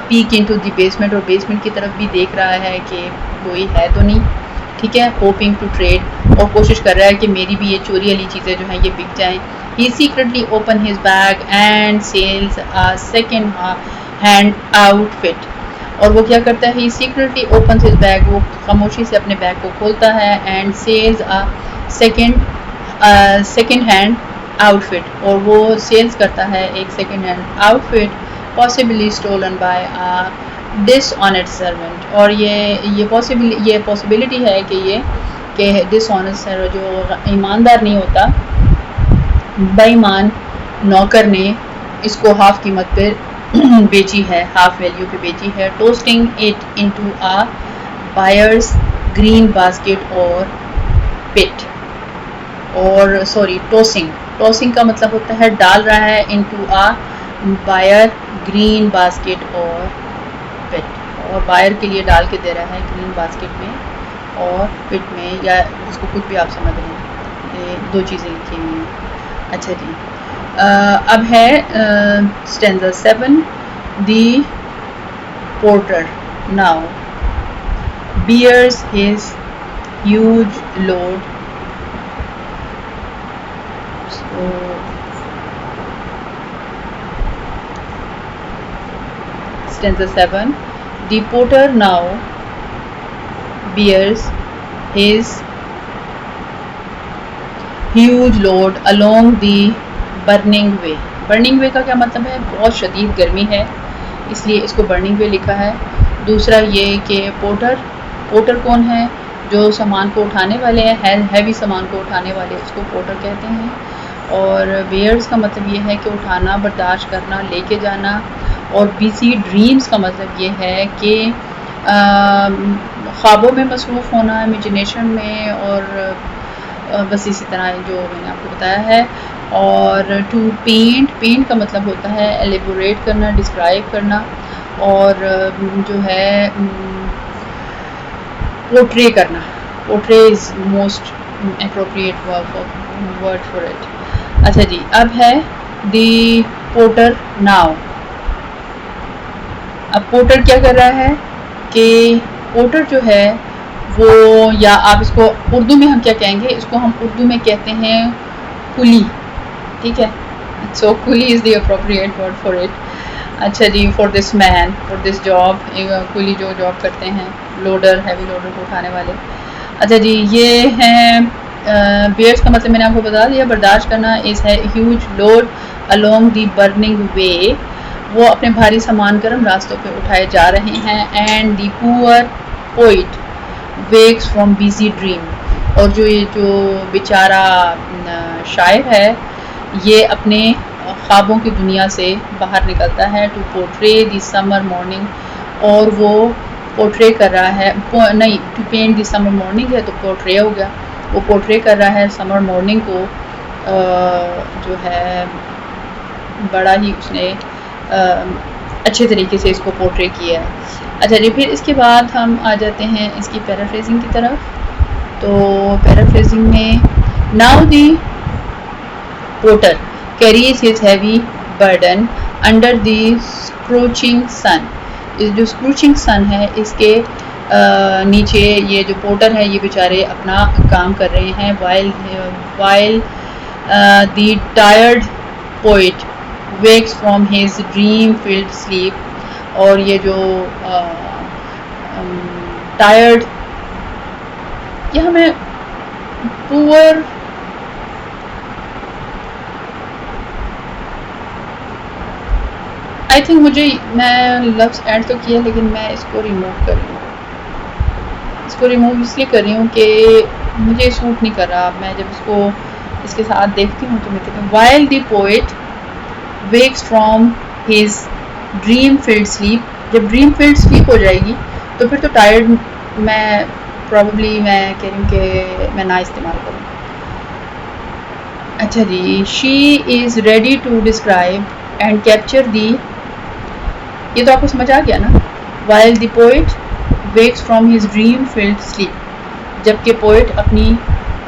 पीक इनटू द बेसमेंट, और बेसमेंट की तरफ भी देख रहा है कि कोई है तो नहीं, ठीक है। होपिंग टू ट्रेड, और कोशिश कर रहा है कि मेरी भी ये चोरी वाली चीज़ें जो हैं ये बिक जाएं। He secretly open his bag and sells a second hand outfit. और वो क्या करता है, he secretly open his bag, वो खामोशी से अपने बैग को खोलता है, and sells a second hand outfit, और वो सेल्स करता है एक second hand outfit possibly stolen by a dishonest servant. और ये पॉसिबिलिटी है कि ये कि डिसऑनेस्ट सर्वेंट, जो ईमानदार नहीं होता, बेईमान नौकर ने इसको हाफ कीमत पे बेची है, हाफ वैल्यू पे बेची है। Toasting it into a buyers green basket और पिट, और सॉरी टॉसिंग का मतलब होता है डाल रहा है, into a buyer green basket और पिट, और बायर के लिए डाल के दे रहा है ग्रीन बास्केट में और पिट में, या उसको कुछ भी आप समझ रहे हैं, ये दो चीज़ें लिखी हुई हैं। अच्छा जी, अब है stanza 7, the porter now bears his huge load, so stanza 7, The porter now bears his huge load along the burning way. Burning way का क्या मतलब है? बहुत शदीद गर्मी है, इसलिए इसको बर्निंग वे लिखा है। दूसरा ये कि पोर्टर, पोर्टर कौन है? जो सामान को उठाने वाले हैं, हैवी सामान को उठाने वाले, उसको पोर्टर कहते हैं। और बेयर्स का मतलब ये है कि उठाना, बर्दाश्त करना, लेके जाना। और बिजी ड्रीम्स का मतलब ये है कि ख्वाबों में मसरूफ़ होना, इमेजिनेशन में, और बस इसी तरह जो मैंने आपको बताया है। और टू पेंट, पेंट का मतलब होता है एलेबोरेट करना, डिस्क्राइब करना। और जो है पोर्ट्रे करना, portray is most appropriate word for it. अच्छा जी, अब है दी पोर्टर नाउ। अब पोर्टर क्या कर रहा है कि पोर्टर जो है वो, या आप इसको उर्दू में हम क्या कहेंगे, इसको हम उर्दू में कहते हैं कुली, ठीक है। So coolie is the appropriate word for it. अच्छा जी, for this man, for this job, coolie जो जॉब करते हैं, लोडर, हैवी लोडर को उठाने वाले। अच्छा जी, ये हैं बेयर्स का मतलब मैंने आपको बता दिया, बर्दाश्त करना। Is his huge load along the burning way, वो अपने भारी सामान गर्म रास्तों पे उठाए जा रहे हैं। And the poor poet wakes from busy dream, और जो ये जो बेचारा शायर है, ये अपने ख्वाबों की दुनिया से बाहर निकलता है। To portray the summer morning, और वो पोर्ट्रे कर रहा है, नहीं, to paint the summer morning है तो पोर्ट्रे हो गया। वो पोर्ट्रे कर रहा है समर मॉर्निंग को, जो है बड़ा ही उसने अच्छे तरीके से इसको पोर्ट्रे किया है। अच्छा जी, फिर इसके बाद हम आ जाते हैं इसकी पैराफ्रेजिंग की तरफ। तो पैराफ्रेजिंग में, now the porter carries his heavy burden under the scorching sun. इस जो स्क्रूचिंग सन है, इसके नीचे ये जो पोर्टर है, ये बेचारे अपना काम कर रहे हैं। While the tired poet wakes from his dream filled sleep, और ये जो टायर्ड, ये हमें पुअर, आई थिंक मैं लफ्ज़ ऐड तो किया, लेकिन मैं इसको रिमूव कर रही हूँ। इसको रिमूव इसलिए कर रही हूँ कि मुझे सूट नहीं कर रहा। मैं जब इसको इसके साथ देखती हूँ तो मैं कहती हूँ while the poet wakes from his dream filled sleep. जब ड्रीम फील्ड स्लीप हो जाएगी तो फिर तो टायर्ड मैं प्रॉब्ली मैं कह रही हूँ कि मैं ना इस्तेमाल करूँ। अच्छा जी, she is ready to describe and capture the, ये तो आपको समझ आ गया ना। While the poet wakes from his dream filled sleep, जबकि पोइट अपनी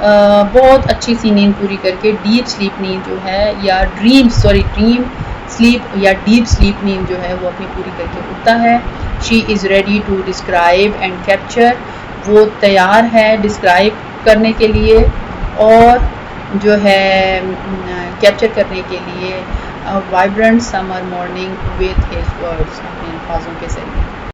बहुत अच्छी सी नींद पूरी करके, डीप स्लीप नींद जो है, या ड्रीम स्लीप या डीप स्लीप नींद जो है, वो अपनी पूरी करके उठता है। She is ready to describe and capture, वो तैयार है डिस्क्राइब करने के लिए और जो है कैप्चर करने के लिए vibrant summer morning with his words, अपने अल्फाजों के ज़रिए।